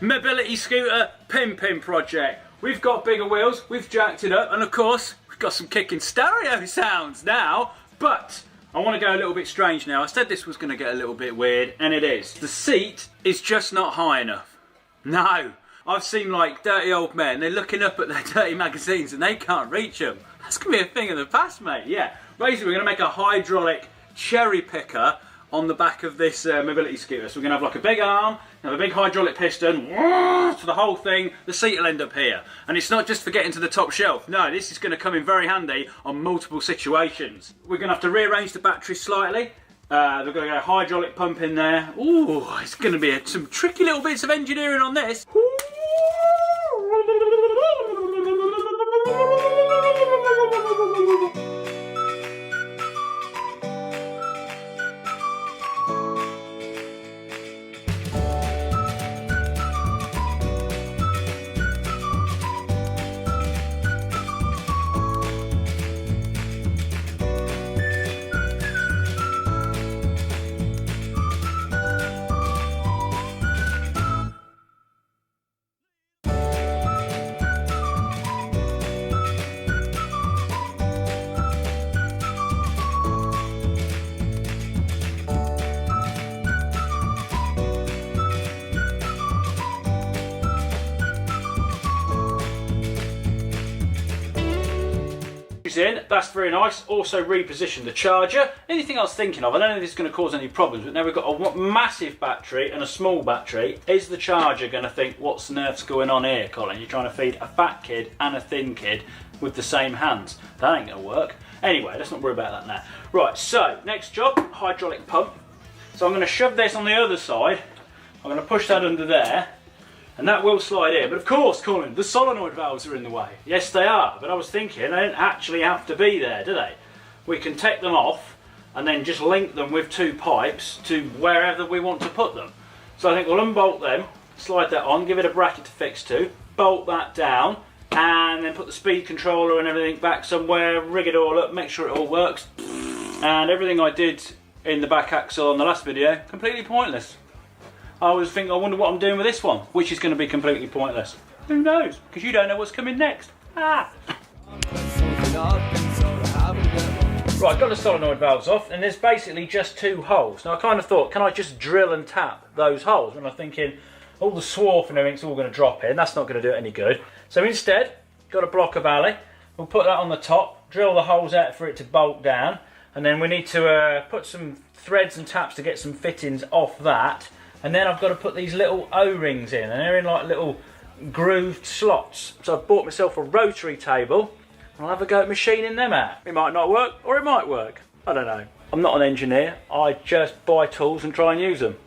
mobility scooter pimping project. We've got bigger wheels, we've jacked it up, and of course, we've got some kicking stereo sounds now, but I want to go a little bit strange now. I said this was going to get a little bit weird, and it is. The seat is just not high enough. No, I've seen like dirty old men, they're looking up at their dirty magazines and they can't reach them. That's going to be a thing of the past, mate, yeah. Basically, we're going to make a hydraulic cherry picker on the back of this mobility scooter. So we're going to have like a big arm, have a big hydraulic piston, for the whole thing. The seat will end up here. And it's not just for getting to the top shelf. No, this is going to come in very handy on multiple situations. We're going to have to rearrange the battery slightly. We're going to go hydraulic pump in there. Ooh, it's going to be some tricky little bits of engineering on this. In, that's very nice. Also reposition the charger. Anything I was thinking of, I don't know if this is going to cause any problems, but now we've got a massive battery and a small battery. Is the charger going to think, what's on earth's going on here, Colin? You're trying to feed a fat kid and a thin kid with the same hands. That ain't going to work. Anyway, let's not worry about that now. Right, so next job, hydraulic pump. So I'm going to shove this on the other side. I'm going to push that under there. And that will slide in. But of course, Colin, the solenoid valves are in the way. Yes, they are. But I was thinking, they don't actually have to be there, do they? We can take them off and then just link them with two pipes to wherever we want to put them. So I think we'll unbolt them, slide that on, give it a bracket to fix to, bolt that down, and then put the speed controller and everything back somewhere, rig it all up, make sure it all works. And everything I did in the back axle on the last video, completely pointless. I was thinking, I wonder what I'm doing with this one, which is going to be completely pointless. Who knows? Because you don't know what's coming next. Ah! Right, got the solenoid valves off, and there's basically just two holes. Now I kind of thought, can I just drill and tap those holes? And I'm thinking, all the swarf and everything's all going to drop in. That's not going to do it any good. So instead, got a block of alley. We'll put that on the top, drill the holes out for it to bolt down, and then we need to put some threads and taps to get some fittings off that. And then I've got to put these little O-rings in, and they're in like little grooved slots. So I've bought myself a rotary table, and I'll have a go at machining them out. It might not work, or it might work. I don't know. I'm not an engineer. I just buy tools and try and use them.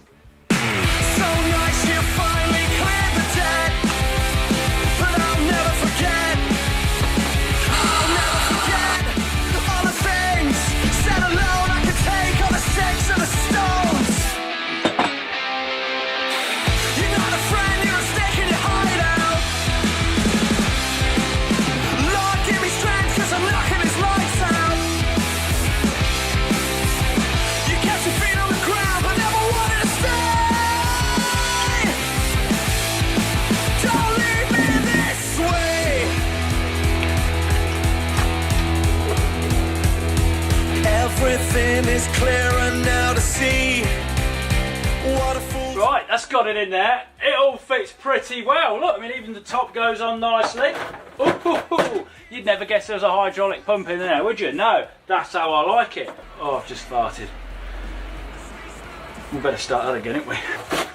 Everything is clearer now to see. What a fool. Right, that's got it in there. It all fits pretty well. Look, I mean, even the top goes on nicely. Ooh, you'd never guess there was a hydraulic pump in there, would you? No, that's how I like it. Oh, I've just farted. We better start that again, ain't we?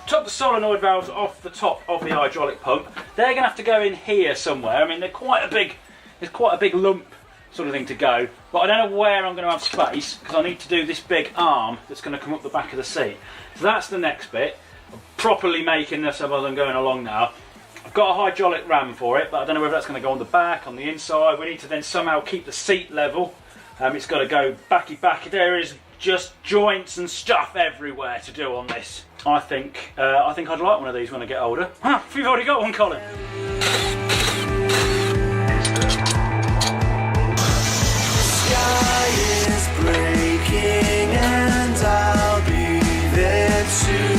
Took the solenoid valves off the top of the hydraulic pump. They're going to have to go in here somewhere. I mean, there's quite a big lump sort of thing to go, but I don't know where I'm going to have space because I need to do this big arm that's going to come up the back of the seat. So that's the next bit. I'm properly making this up as I'm going along now. I've got a hydraulic ram for it, but I don't know whether that's going to go on the back, on the inside. We need to then somehow keep the seat level. It's got to go backy. There is just joints and stuff everywhere to do on this. I think I'd like one of these when I get older. Huh, you've already got one, Colin. Sky is breaking and I'll be there too.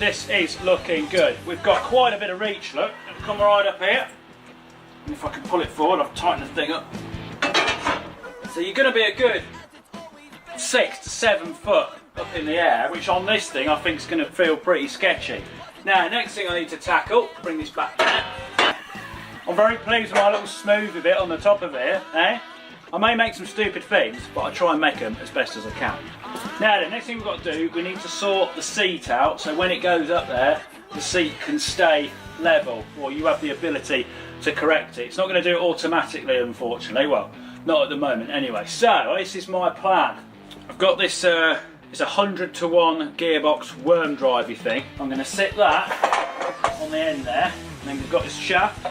this is looking good. We've got quite a bit of reach, look. Come right up here. And if I can pull it forward, I've tightened the thing up. So you're going to be a good 6 to 7 foot up in the air, which on this thing I think is going to feel pretty sketchy. Now, next thing I need to tackle, bring this back down. I'm very pleased with my little smoothie bit on the top of here, eh? I may make some stupid things, but I try and make them as best as I can. Now the next thing we've got to do, we need to sort the seat out, so when it goes up there, the seat can stay level, or you have the ability to correct it. It's not going to do it automatically, unfortunately. Well, not at the moment anyway. So, this is my plan. I've got this, it's a 100-to-1 gearbox worm drivey thing. I'm going to sit that on the end there, and then we've got this shaft.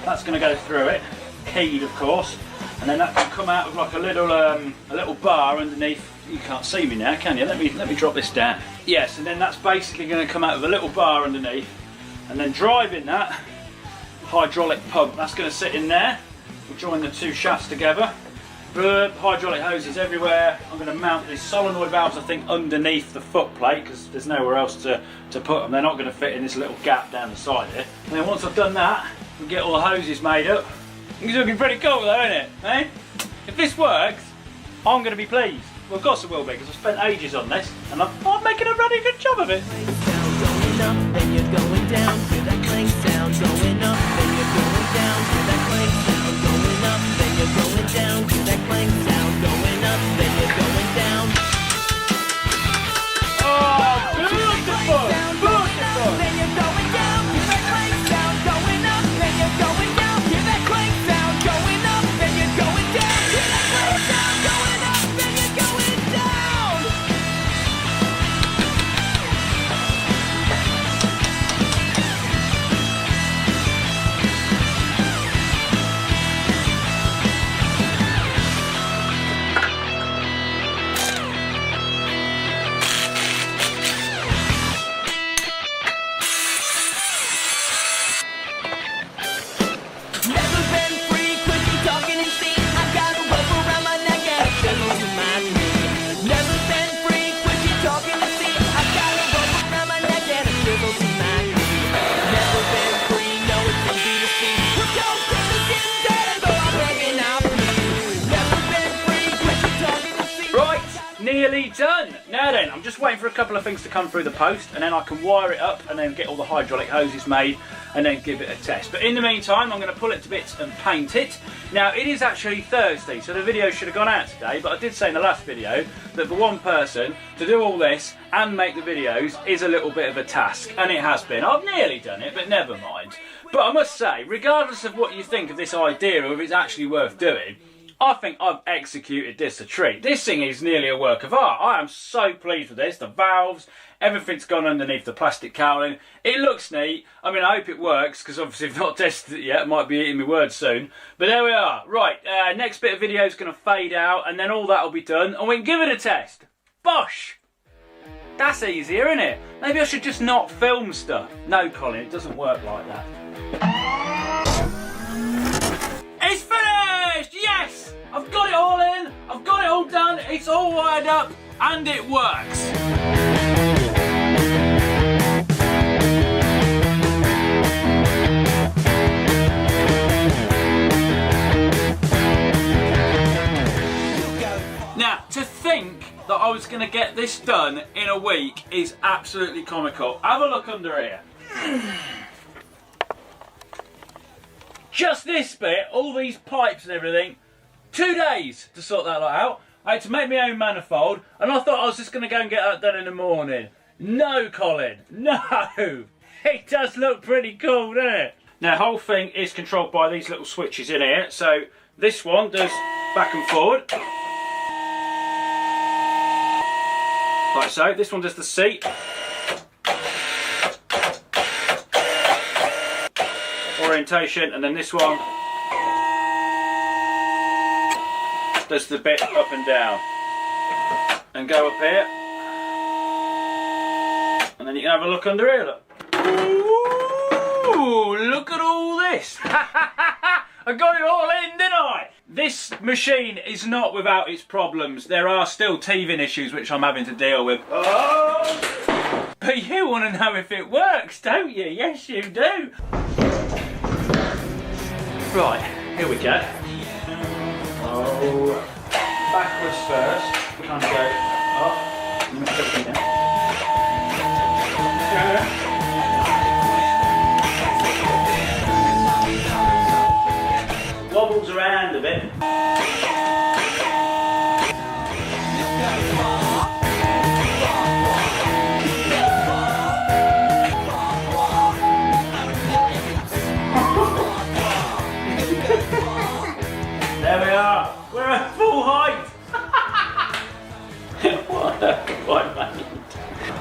That's going to go through it, keyed of course, and then that can come out with like a little bar underneath. You can't see me now, can you? Let me drop this down. Yes, and then that's basically going to come out with a little bar underneath, and then driving that hydraulic pump. That's going to sit in there. We'll join the two shafts together. Hydraulic hoses everywhere. I'm going to mount these solenoid valves, I think, underneath the foot plate because there's nowhere else to put them. They're not going to fit in this little gap down the side here. And then once I've done that, we'll get all the hoses made up. It's looking pretty cool though, isn't it? Eh? If this works, I'm going to be pleased. Well, of course I will be, because I've spent ages on this and I'm making a bloody good job of it. Nearly done. Now then, I'm just waiting for a couple of things to come through the post, and then I can wire it up and then get all the hydraulic hoses made and then give it a test. But in the meantime, I'm going to pull it to bits and paint it. Now, it is actually Thursday, so the video should have gone out today, but I did say in the last video that for one person to do all this and make the videos is a little bit of a task, and it has been. I've nearly done it, but never mind. But I must say, regardless of what you think of this idea or if it's actually worth doing, I think I've executed this a treat. This thing is nearly a work of art. I am so pleased with this. The valves, everything's gone underneath the plastic cowling. It looks neat. I mean, I hope it works, because obviously I've not tested it yet. I might be eating my words soon. But there we are. Right, next bit of video is going to fade out, and then all that will be done, and we can give it a test. Bosh! That's easier, isn't it? Maybe I should just not film stuff. No, Colin, it doesn't work like that. It's finished! Yes! I've got it all in, I've got it all done, it's all wired up, and it works. Now, to think that I was going to get this done in a week is absolutely comical. Have a look under here. Just this bit, all these pipes and everything, 2 days to sort that lot out. I had to make my own manifold, and I thought I was just going to go and get that done in the morning. No, Colin, no. It does look pretty cool, doesn't it? Now, the whole thing is controlled by these little switches in here. So this one does back and forward, like so. This one does the seat. Orientation, and then this one does the bit up and down. And go up here, and then you can have a look under here. Look, ooh, look at all this. I got it all in, didn't I? This machine is not without its problems. There are still teething issues which I'm having to deal with. Oh! But you want to know if it works, don't you? Yes, you do. Right, here we go. Oh, backwards first. We're trying to go up. Make everything down. Wobbles around a bit. There we are. We're at full height. What have I made?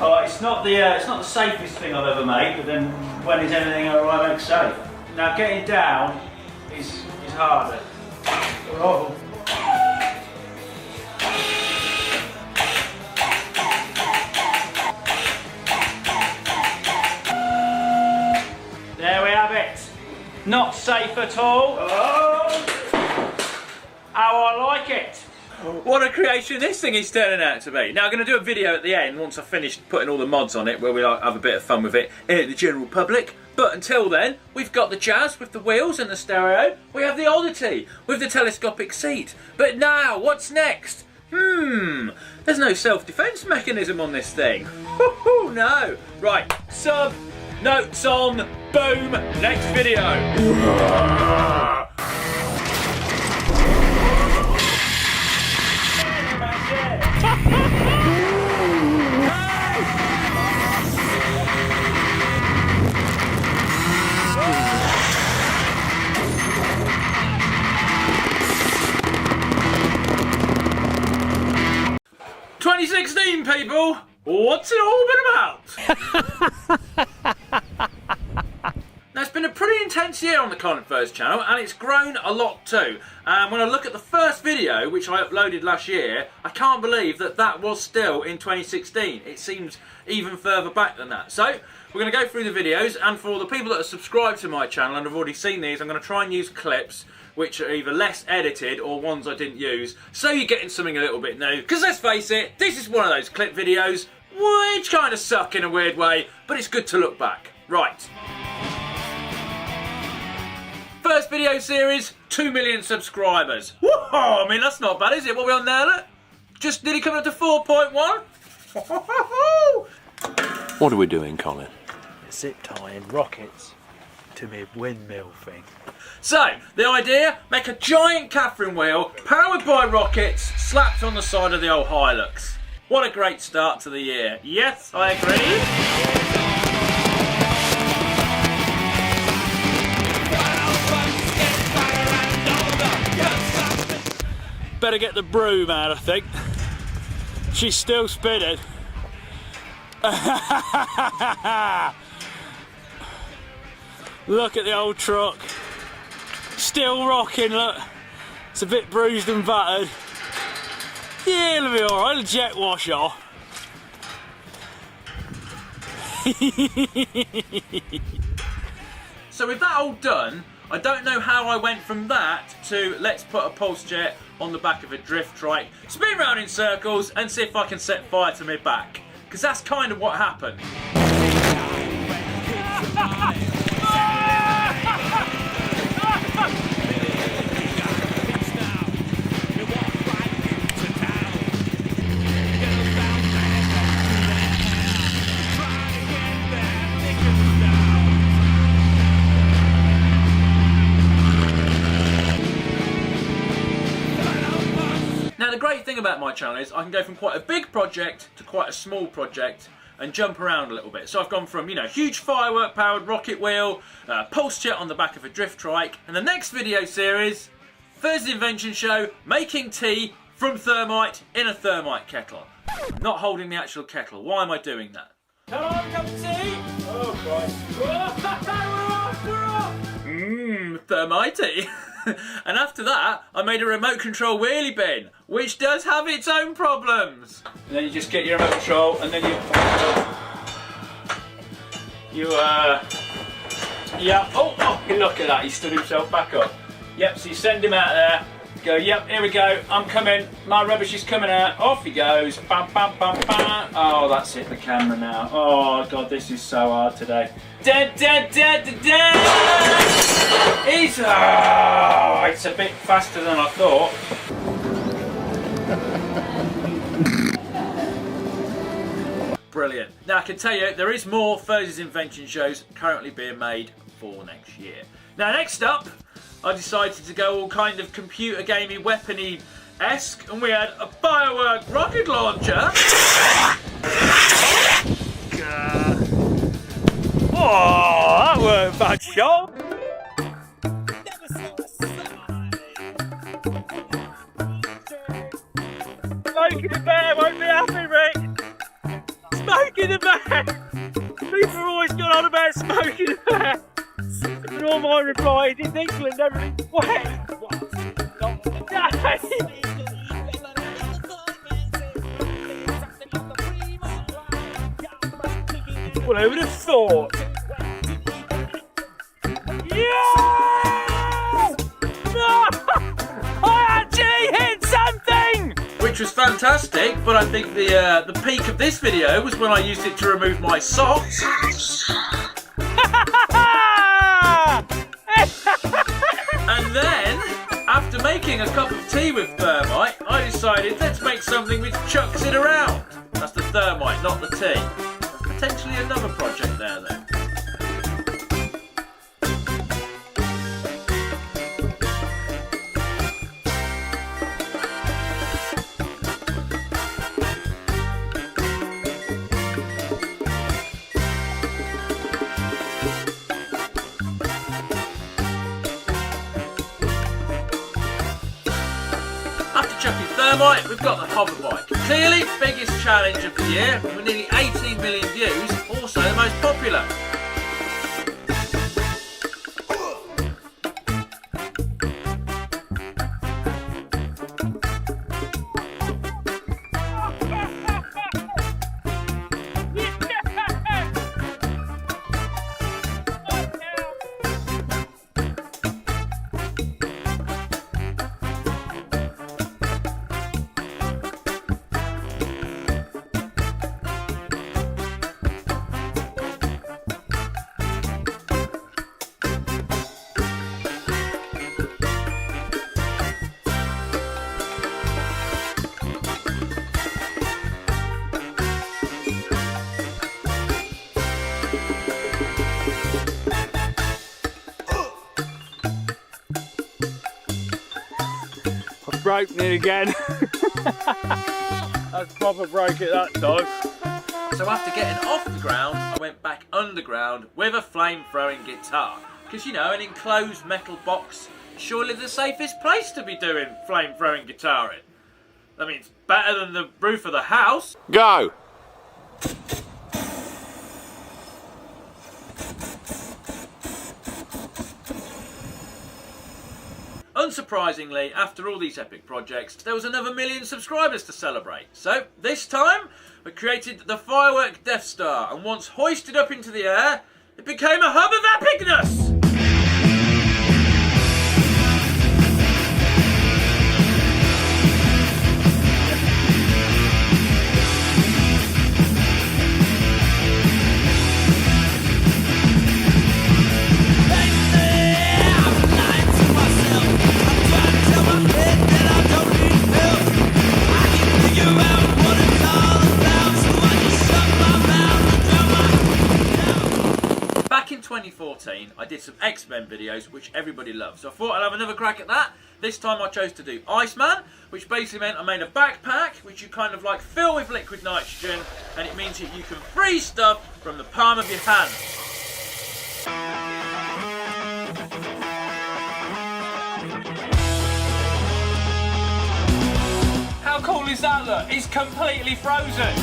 Oh, it's not the safest thing I've ever made, but then when is anything I make safe? Now getting down is harder. Oh. There we have it. Not safe at all. Oh. How I like it. What a creation this thing is turning out to be. Now I'm going to do a video at the end once I've finished putting all the mods on it where we have a bit of fun with it in the general public. But until then, we've got the Jazz with the wheels and the stereo. We have the Oddity with the telescopic seat. But now, what's next? There's no self-defense mechanism on this thing. No. Right, sub, notes on, boom, next video. 2016, people! What's it all been about? Now, it's been a pretty intense year on the Colin First channel, and it's grown a lot too. And when I look at the first video, which I uploaded last year, I can't believe that that was still in 2016. It seems even further back than that. So, we're going to go through the videos, and for the people that are subscribed to my channel and have already seen these, I'm going to try and use clips which are either less edited or ones I didn't use, so you're getting something a little bit new. Because let's face it, this is one of those clip videos which kind of suck in a weird way, but it's good to look back. Right. First video series, 2 million subscribers. Whoa, I mean, that's not bad, is it? What are we on now, look? Just nearly coming up to 4.1. What are we doing, Colin? Zip tying rockets to my windmill thing. So, the idea, make a giant Catherine wheel, powered by rockets, slapped on the side of the old Hilux. What a great start to the year. Yes, I agree. Better get the broom out, I think. She's still spinning. Look at the old truck. Still rocking, look. It's a bit bruised and battered. Yeah, it'll be alright, it'll jet wash off. So with that all done, I don't know how I went from that to let's put a pulse jet on the back of a drift trike, spin round in circles and see if I can set fire to my back. Because that's kind of what happened. Now the great thing about my channel is I can go from quite a big project to quite a small project and jump around a little bit. So I've gone from, you know, huge firework powered rocket wheel, pulse jet on the back of a drift trike, and the next video series, Thursday Invention Show, making tea from thermite in a thermite kettle. I'm not holding the actual kettle. Why am I doing that? Come on, cup of tea! Oh Christ. Thermite. And after that, I made a remote control wheelie bin, which does have its own problems. And then you just get your remote control, and then yeah, oh, look at that, he stood himself back up. Yep, so you send him out there, Go, yep, here we go. I'm coming. My rubbish is coming out. Off he goes. Bam, bam, bam, bam. Oh, that's hit the camera now. Oh, God, this is so hard today. Dead, dead, dead, dead, dead. It's a bit faster than I thought. Brilliant. Now, I can tell you, there is more Thursday's Invention shows currently being made for next year. Now, next up, I decided to go all kind of computer gamey, weapony-esque, and we had a firework rocket launcher. Oh, that weren't a bad shot. Smokey the Bear won't be happy, Rick. Smokey the Bear. People are always going on about Smokey the Bear. And all my replies is England, everything's wet. Well, who would have thought? Yeah! No! I actually hit something! Which was fantastic, but I think the peak of this video was when I used it to remove my socks. And then, after making a cup of tea with thermite, I decided let's make something which chucks it around. That's the thermite, not the tea. Potentially another project there then. Chucking thermite, we've got the hover bike. Clearly, biggest challenge of the year, with nearly 18 million views, also the most popular. Broken it again. That's proper broke it that time. So after getting off the ground, I went back underground with a flame-throwing guitar. Because, you know, an enclosed metal box, surely the safest place to be doing flame-throwing guitaring. I mean, it's better than the roof of the house. Go! Unsurprisingly, after all these epic projects, there was another 1 million subscribers to celebrate. So, this time, we created the Firework Death Star, and once hoisted up into the air, it became a hub of epicness! Back in 2014, I did some X-Men videos, which everybody loves. So I thought I'd have another crack at that. This time I chose to do Iceman, which basically meant I made a backpack, which you kind of like fill with liquid nitrogen, and it means that you can freeze stuff from the palm of your hand. How cool is that, look? It's completely frozen.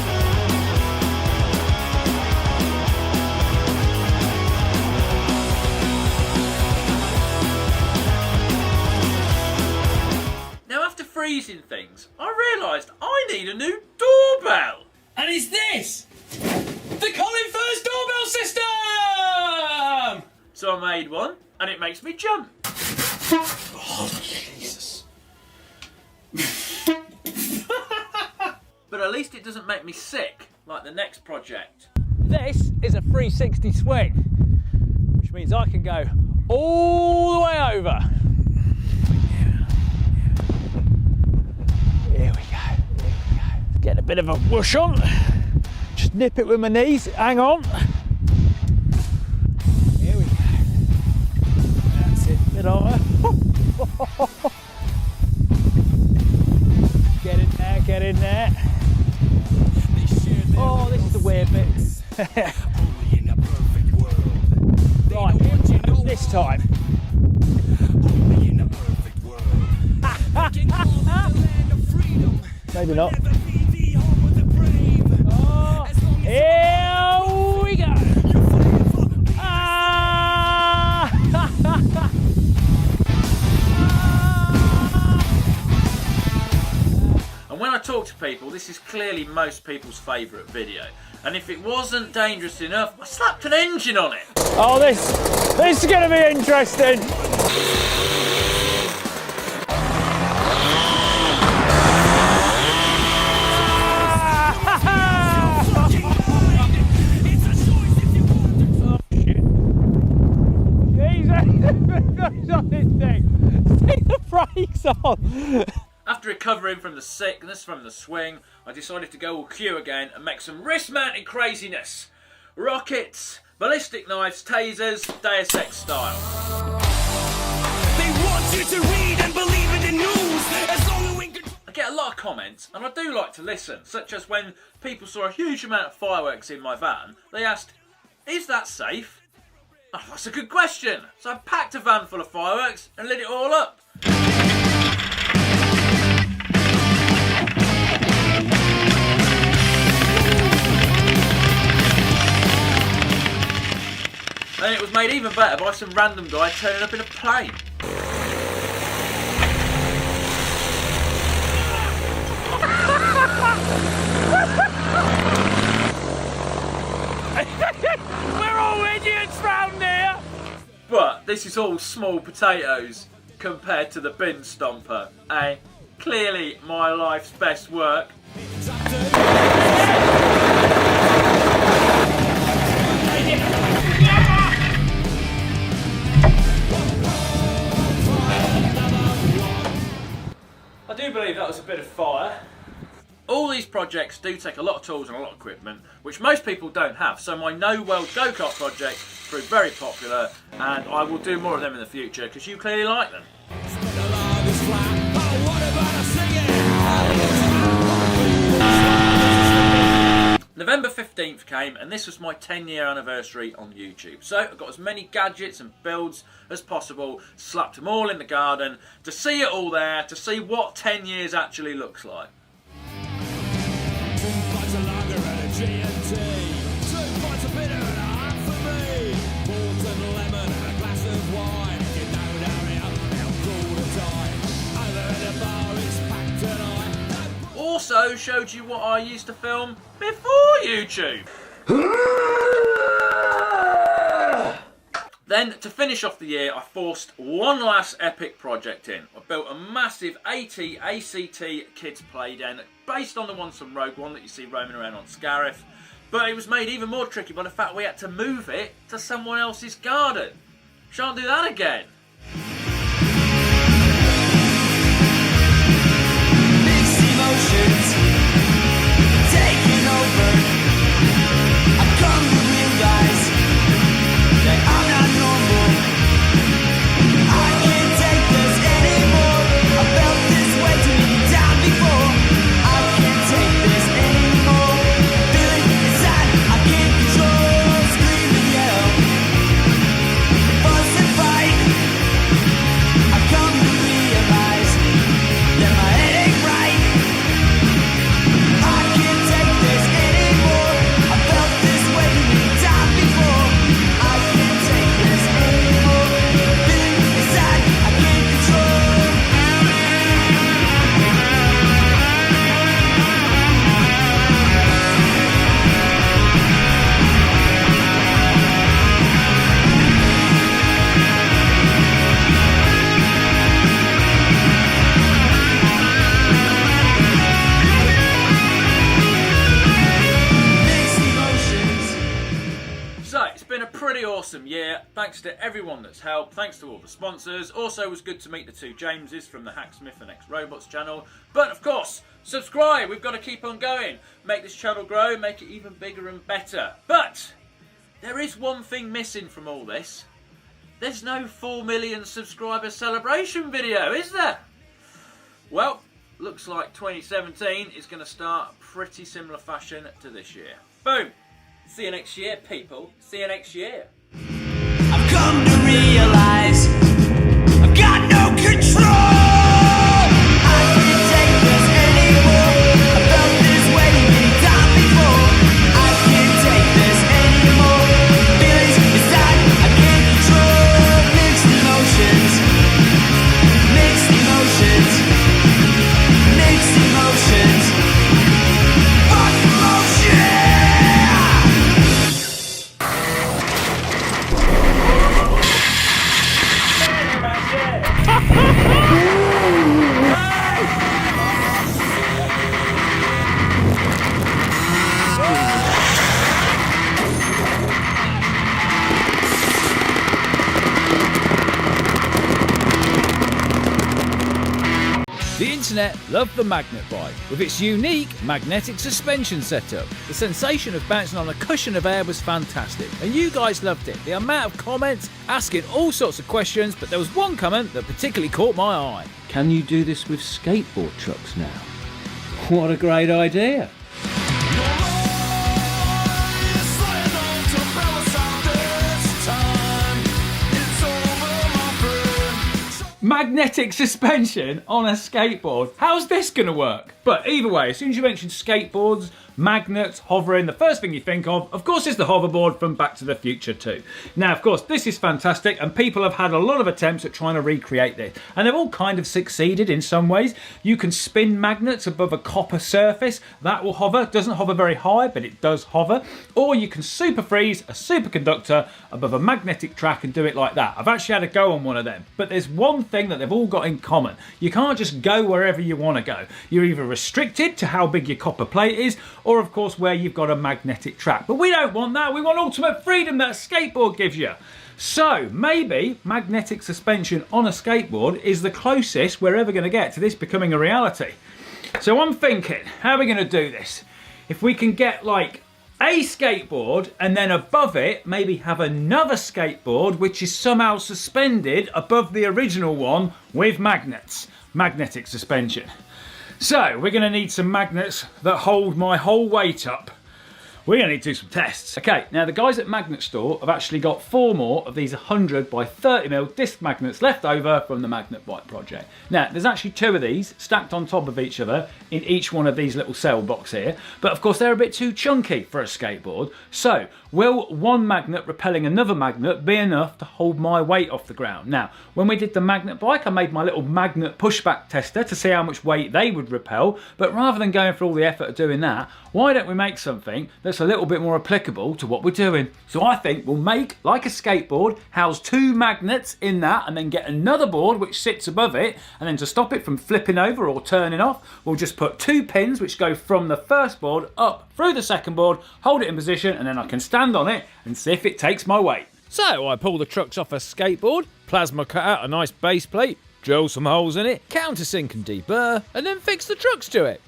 Now, after freezing things, I realised I need a new doorbell. And it's this! The Colin First doorbell system! So I made one, and it makes me jump. Oh, Jesus. But at least it doesn't make me sick like the next project. This is a 360 swing, which means I can go all the way over. Here we go. Get a bit of a whoosh on. Just nip it with my knees. Hang on. Here we go. That's it. Bit higher. Get in there. Get in there. Oh, this is the weird bit. Right, this time. Maybe not. Oh, here we go. Ah. And when I talk to people, this is clearly most people's favourite video. And if it wasn't dangerous enough, I slapped an engine on it. Oh, this is going to be interesting. Take the brakes on. After recovering from the sickness from the swing, I decided to go all Q again and make some wrist-mounted craziness. Rockets, ballistic knives, tasers, Deus Ex style. They want you to read and believe in the news. As long as we can... I get a lot of comments, and I do like to listen, such as when people saw a huge amount of fireworks in my van, they asked, "Is that safe?" Oh, that's a good question. So I packed a van full of fireworks and lit it all up. And it was made even better by some random guy turning up in a plane. We're all idiots round here. But this is all small potatoes compared to the bin stomper, eh? Clearly my life's best work. I do believe that was a bit of fire. All these projects do take a lot of tools and a lot of equipment, which most people don't have, so my No World Go-Kart project proved very popular, and I will do more of them in the future, because you clearly like them. November 15th came, and this was my 10-year anniversary on YouTube. So I got as many gadgets and builds as possible, slapped them all in the garden, to see it all there, to see what 10 years actually looks like. Also showed you what I used to film before YouTube. Then, to finish off the year, I forced one last epic project in. I built a massive AT ACT kids play den based on the one from Rogue One that you see roaming around on Scarif, but it was made even more tricky by the fact we had to move it to someone else's garden. Shan't do that again. Mixed emotions taking over. I've come to realize that I'm not normal. I can't take this anymore. I felt this way too many times before. I can't take this anymore. Feeling inside, I can't control. Scream and yell, fuss and fight. awesome year. Thanks to everyone that's helped. Thanks to all the sponsors. Also, it was good to meet the two Jameses from the Hacksmith and X Robots channel. But of course, subscribe. We've got to keep on going. Make this channel grow, make it even bigger and better. But there is one thing missing from all this. There's no 4 million subscriber celebration video, is there? Well, looks like 2017 is going to start pretty similar fashion to this year. Boom! See you next year, people. See you next year. I've come to realize I've got no control. I can't take this anymore. I felt this way many times before. I can't take this anymore. Feelings inside I can't control. Mixed emotions. Mixed emotions. Mixed emotions. Fuck emotions. The internet loved the magnet bike with its unique magnetic suspension setup. The sensation of bouncing on a cushion of air was fantastic, and you guys loved it. The amount of comments asking all sorts of questions, but there was one comment that particularly caught my eye. Can you do this with skateboard trucks now? What a great idea! Magnetic suspension on a skateboard. How's this going to work? But either way, as soon as you mention skateboards, magnets, hovering, the first thing you think of course, is the hoverboard from Back to the Future 2. Now, of course, this is fantastic, and people have had a lot of attempts at trying to recreate this, and they've all kind of succeeded in some ways. You can spin magnets above a copper surface. That will hover. Doesn't hover very high, but it does hover. Or you can super freeze a superconductor above a magnetic track and do it like that. I've actually had a go on one of them, but there's one thing that they've all got in common. You can't just go wherever you want to go. You're either restricted to how big your copper plate is, or of course where you've got a magnetic track. But we don't want that. We want ultimate freedom that a skateboard gives you. So maybe magnetic suspension on a skateboard is the closest we're ever going to get to this becoming a reality. So I'm thinking, how are we going to do this? If we can get like a skateboard and then above it maybe have another skateboard which is somehow suspended above the original one with magnets. Magnetic suspension. So we're going to need some magnets that hold my whole weight up. We're going to need to do some tests. Okay, now the guys at Magnet Store have actually got 4 more of these 100 by 30mm disc magnets left over from the Magnet Bike project. Now, there's actually 2 of these stacked on top of each other in each one of these little cell boxes here. But of course, they're a bit too chunky for a skateboard. So, will one magnet repelling another magnet be enough to hold my weight off the ground? Now, when we did the Magnet Bike, I made my little magnet pushback tester to see how much weight they would repel. But rather than going for all the effort of doing that, why don't we make something that's a little bit more applicable to what we're doing? So I think we'll make, like a skateboard, house 2 magnets in that, and then get another board which sits above it, and then to stop it from flipping over or turning off, we'll just put 2 pins which go from the first board up through the second board, hold it in position, and then I can stand on it and see if it takes my weight. So I pull the trucks off a skateboard, plasma cut out a nice base plate, drill some holes in it, countersink and deburr, and then fix the trucks to it.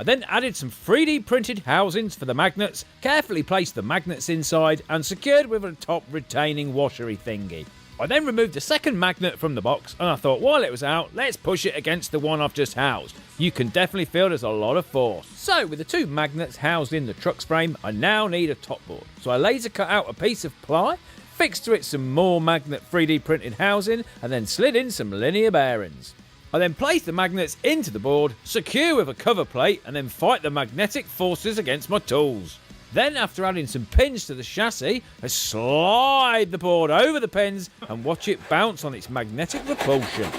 I then added some 3D printed housings for the magnets, carefully placed the magnets inside and secured with a top retaining washery thingy. I then removed the second magnet from the box, and I thought while it was out, let's push it against the one I've just housed. You can definitely feel there's a lot of force. So with the 2 magnets housed in the truck's frame, I now need a top board. So I laser cut out a piece of ply, fixed to it some more magnet 3D printed housing, and then slid in some linear bearings. I then place the magnets into the board, secure with a cover plate, and then fight the magnetic forces against my tools. Then, after adding some pins to the chassis, I slide the board over the pins and watch it bounce on its magnetic repulsion.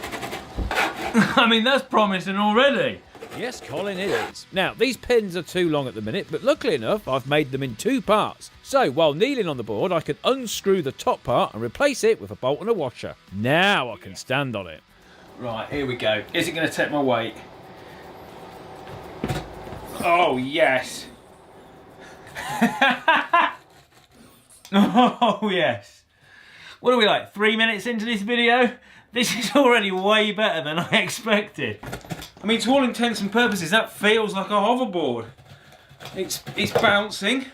I mean, that's promising already. Yes, Colin, it is. Now, these pins are too long at the minute, but luckily enough, I've made them in 2 parts. So, while kneeling on the board, I can unscrew the top part and replace it with a bolt and a washer. Now I can stand on it. Right, here we go. Is it going to take my weight? Oh, yes. Oh, yes. What are we like, 3 minutes into this video? This is already way better than I expected. I mean, to all intents and purposes, that feels like a hoverboard. It's bouncing,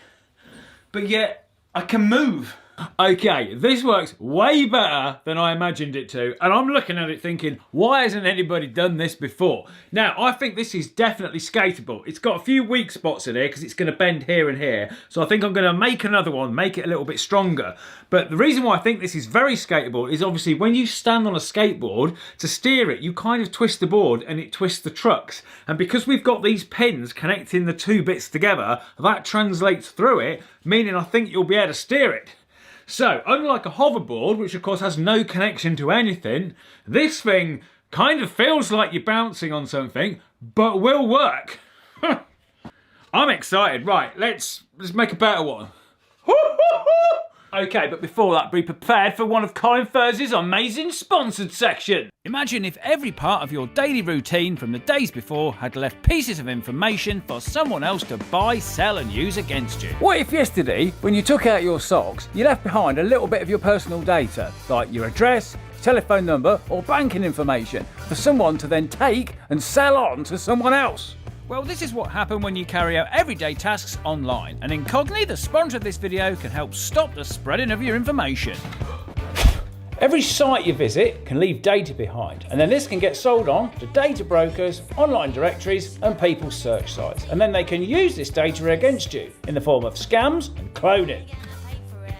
but yet I can move. Okay, this works way better than I imagined it to, and I'm looking at it thinking, why hasn't anybody done this before? Now, I think this is definitely skateable. It's got a few weak spots in here because it's going to bend here and here, so I think I'm going to make another one, make it a little bit stronger. But the reason why I think this is very skateable is obviously when you stand on a skateboard, to steer it, you kind of twist the board and it twists the trucks. And because we've got these pins connecting the two bits together, that translates through it, meaning I think you'll be able to steer it. So, unlike a hoverboard, which of course has no connection to anything, this thing kind of feels like you're bouncing on something, but will work. I'm excited. Right, let's make a better one. Okay, but before that, be prepared for one of Colin Furz's amazing sponsored section. Imagine if every part of your daily routine from the days before had left pieces of information for someone else to buy, sell and use against you. What if yesterday, when you took out your socks, you left behind a little bit of your personal data, like your address, telephone number or banking information, for someone to then take and sell on to someone else? Well, this is what happened when you carry out everyday tasks online, and Incogni, the sponsor of this video, can help stop the spreading of your information. Every site you visit can leave data behind, and then this can get sold on to data brokers, online directories and people's search sites, and then they can use this data against you in the form of scams and cloning.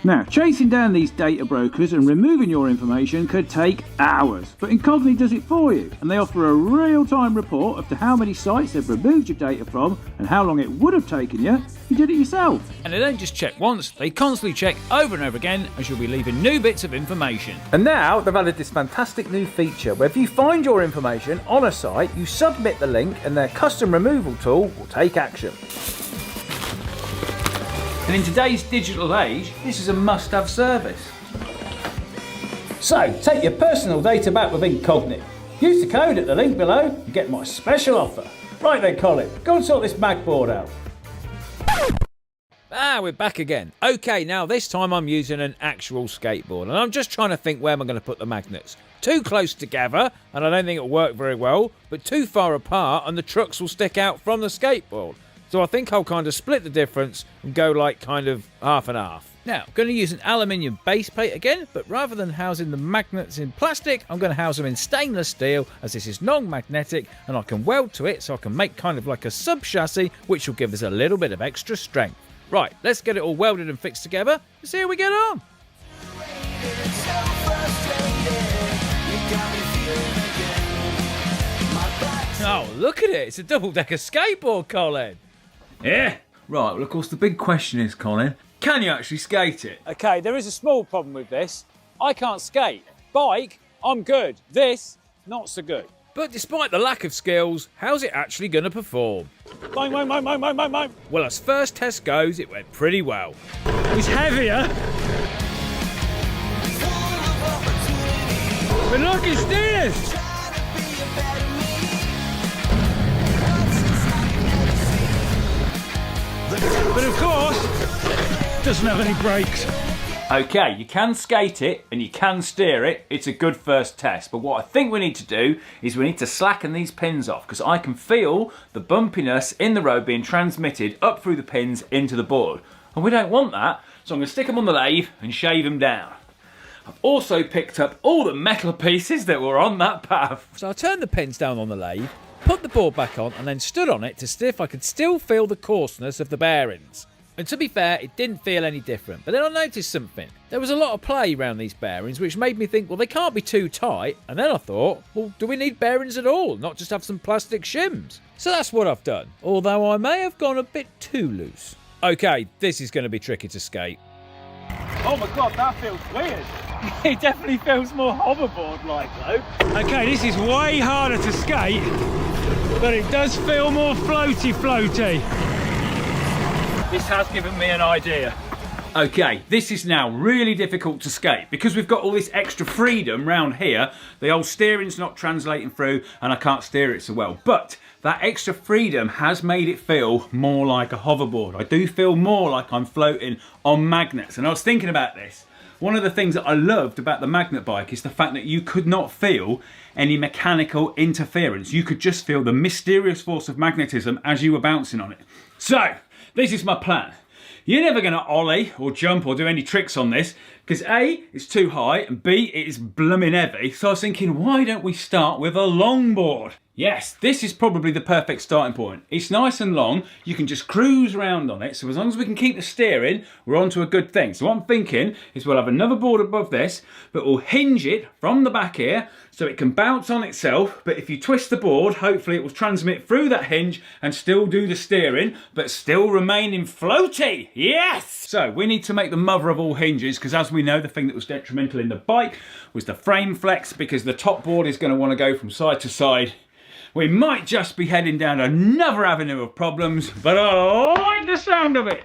Now, chasing down these data brokers and removing your information could take hours, but Incogni does it for you, and they offer a real-time report of to how many sites they've removed your data from and how long it would have taken you if you did it yourself. And they don't just check once, they constantly check over and over again, as you'll be leaving new bits of information. And now they've added this fantastic new feature where if you find your information on a site, you submit the link and their custom removal tool will take action. And in today's digital age, this is a must-have service. So, take your personal data back with Incogni. Use the code at the link below and get my special offer. Right then, Colin, go and sort this magboard out. We're back again. Okay, now this time I'm using an actual skateboard, and I'm just trying to think where am I going to put the magnets. Too close together, and I don't think it'll work very well, but too far apart, and the trucks will stick out from the skateboard. So I think I'll kind of split the difference and go like kind of half and half. Now, I'm going to use an aluminium base plate again, but rather than housing the magnets in plastic, I'm going to house them in stainless steel, as this is non-magnetic, and I can weld to it so I can make kind of like a sub-chassis, which will give us a little bit of extra strength. Right, let's get it all welded and fixed together and see how we get on. Oh, look at it, it's a double-decker skateboard, Colin. Yeah. Right, well of course the big question is, Colin, can you actually skate it? Okay, there is a small problem with this. I can't skate. Bike, I'm good. This, not so good. But despite the lack of skills, how's it actually going to perform? Mine. Well, as first test goes, it went pretty well. It's heavier. But look, it's this. But of course, it doesn't have any brakes. Okay, you can skate it and you can steer it. It's a good first test. But what I think we need to do is we need to slacken these pins off, because I can feel the bumpiness in the road being transmitted up through the pins into the board. And we don't want that, so I'm going to stick them on the lathe and shave them down. I've also picked up all the metal pieces that were on that path. So I turned the pins down on the lathe, put the board back on, and then stood on it to see if I could still feel the coarseness of the bearings. And to be fair, it didn't feel any different. But then I noticed something. There was a lot of play around these bearings, which made me think, well, they can't be too tight. And then I thought, well, do we need bearings at all? Not just have some plastic shims? So that's what I've done. Although I may have gone a bit too loose. Okay, this is going to be tricky to skate. Oh my god, that feels weird. It definitely feels more hoverboard-like though. Okay, this is way harder to skate, but it does feel more floaty. This has given me an idea. Okay, this is now really difficult to skate because we've got all this extra freedom round here. The old steering's not translating through and I can't steer it so well. But that extra freedom has made it feel more like a hoverboard. I do feel more like I'm floating on magnets. And I was thinking about this. One of the things that I loved about the magnet bike is the fact that you could not feel any mechanical interference. You could just feel the mysterious force of magnetism as you were bouncing on it. So, this is my plan. You're never going to ollie or jump or do any tricks on this because A, it's too high, and B, it is blooming heavy. So I was thinking, why don't we start with a longboard? Yes, this is probably the perfect starting point. It's nice and long, you can just cruise around on it, so as long as we can keep the steering, we're on to a good thing. So what I'm thinking is we'll have another board above this, but we'll hinge it from the back here, so it can bounce on itself, but if you twist the board, hopefully it will transmit through that hinge and still do the steering, but still remaining floaty. Yes! So we need to make the mother of all hinges, because as we know, the thing that was detrimental in the bike was the frame flex, because the top board is going to want to go from side to side. We might just be heading down another avenue of problems, but I like the sound of it.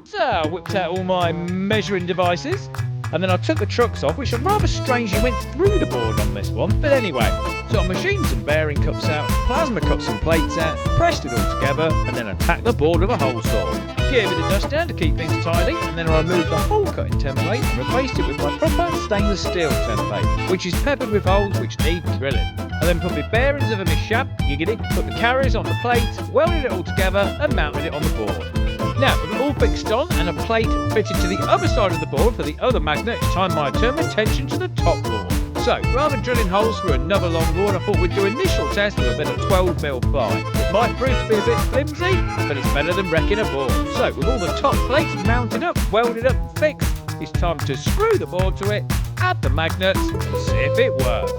So I whipped out all my measuring devices, and then I took the trucks off, which rather strangely went through the board on this one. But anyway, so I machined some bearing cups out, plasma cut some plates out, pressed it all together, and then attacked the board with a hole saw. Gave it a dust down to keep things tidy, and then I removed the hole cutting template and replaced it with my proper stainless steel template, which is peppered with holes which need drilling. I then put my bearings over my shaft, giggity, put the carriers on the plate, welded it all together and mounted it on the board. Now, with it all fixed on and a plate fitted to the other side of the board for the other magnet, it's time I turn my attention to the top board. So, rather than drilling holes through another long board, I thought we'd do initial test with a bit of 12mm ply. It might prove to be a bit flimsy, but it's better than wrecking a board. So, with all the top plates mounted up, welded up and fixed, it's time to screw the board to it, add the magnets and see if it works.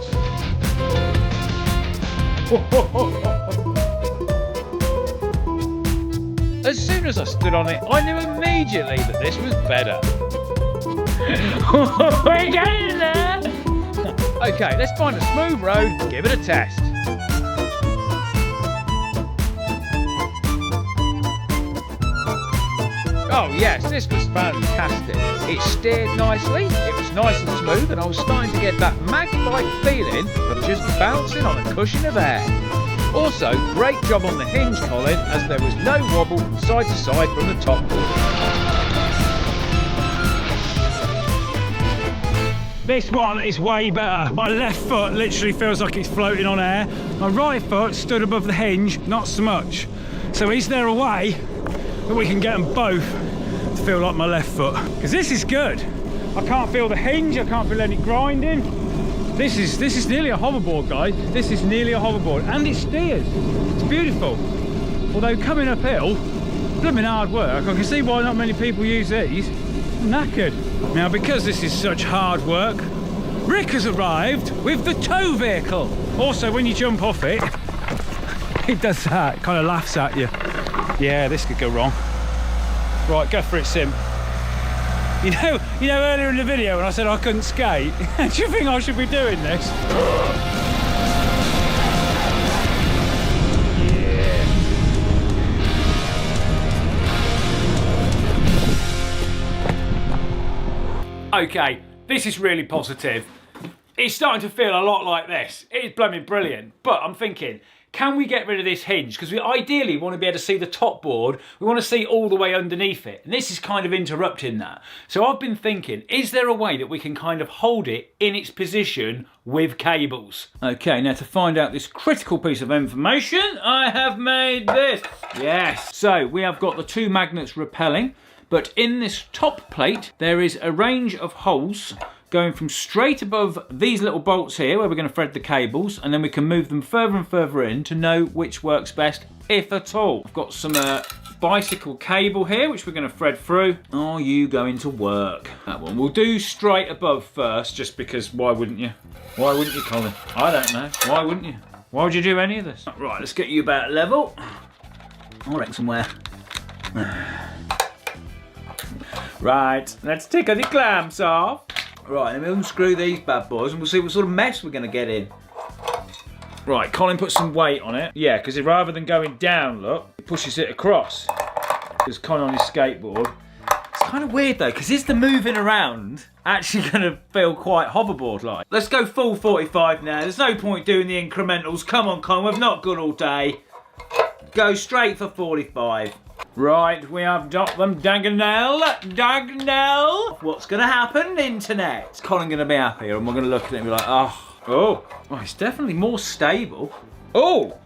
As soon as I stood on it, I knew immediately that this was better. We're getting there! Okay, let's find a smooth road and give it a test. Oh yes, this was fantastic. It steered nicely, it was nice and smooth, and I was starting to get that mag-like feeling of just bouncing on a cushion of air. Also, great job on the hinge, Colin, as there was no wobble from side to side from the top board. This one is way better. My left foot literally feels like it's floating on air. My right foot stood above the hinge, not so much. So is there a way that we can get them both to feel like my left foot? Because this is good. I can't feel the hinge, I can't feel any grinding. This is nearly a hoverboard, guys. This is nearly a hoverboard, and it steers. It's beautiful. Although coming uphill, blooming hard work. I can see why not many people use these. I'm knackered. Now, because this is such hard work, Rick has arrived with the tow vehicle. Also, when you jump off it, it does that. It kind of laughs at you. Yeah, this could go wrong. Right, go for it, Sim. You know earlier in the video when I said I couldn't skate, do you think I should be doing this? Okay, this is really positive. It's starting to feel a lot like this. It is blooming brilliant, but I'm thinking, can we get rid of this hinge? Because we ideally want to be able to see the top board. We want to see all the way underneath it. And this is kind of interrupting that. So I've been thinking, is there a way that we can kind of hold it in its position with cables? Okay, now to find out this critical piece of information, I have made this. Yes. So we have got the two magnets repelling. But in this top plate, there is a range of holes going from straight above these little bolts here, where we're going to thread the cables, and then we can move them further and further in to know which works best, if at all. I've got some bicycle cable here, which we're going to thread through. Are you going to work? That one. We'll do straight above first, just because why wouldn't you? Why wouldn't you, Colin? I don't know. Why wouldn't you? Why would you do any of this? Right, let's get you about level. I reckon somewhere. Right, let's take the clamps off. Right, then we'll unscrew these bad boys and we'll see what sort of mess we're going to get in. Right, Colin put some weight on it. Yeah, because rather than going down, look, he pushes it across. Because Colin on his skateboard. It's kind of weird though, because is the moving around actually going to feel quite hoverboard-like? Let's go full 45 now. There's no point doing the incrementals. Come on, Colin, we've not gone all day. Go straight for 45. Right, we have got them. Dagnell. What's going to happen, internet? Is Colin going to be happy, or am I going to look at it and be like, oh, it's definitely more stable. Oh,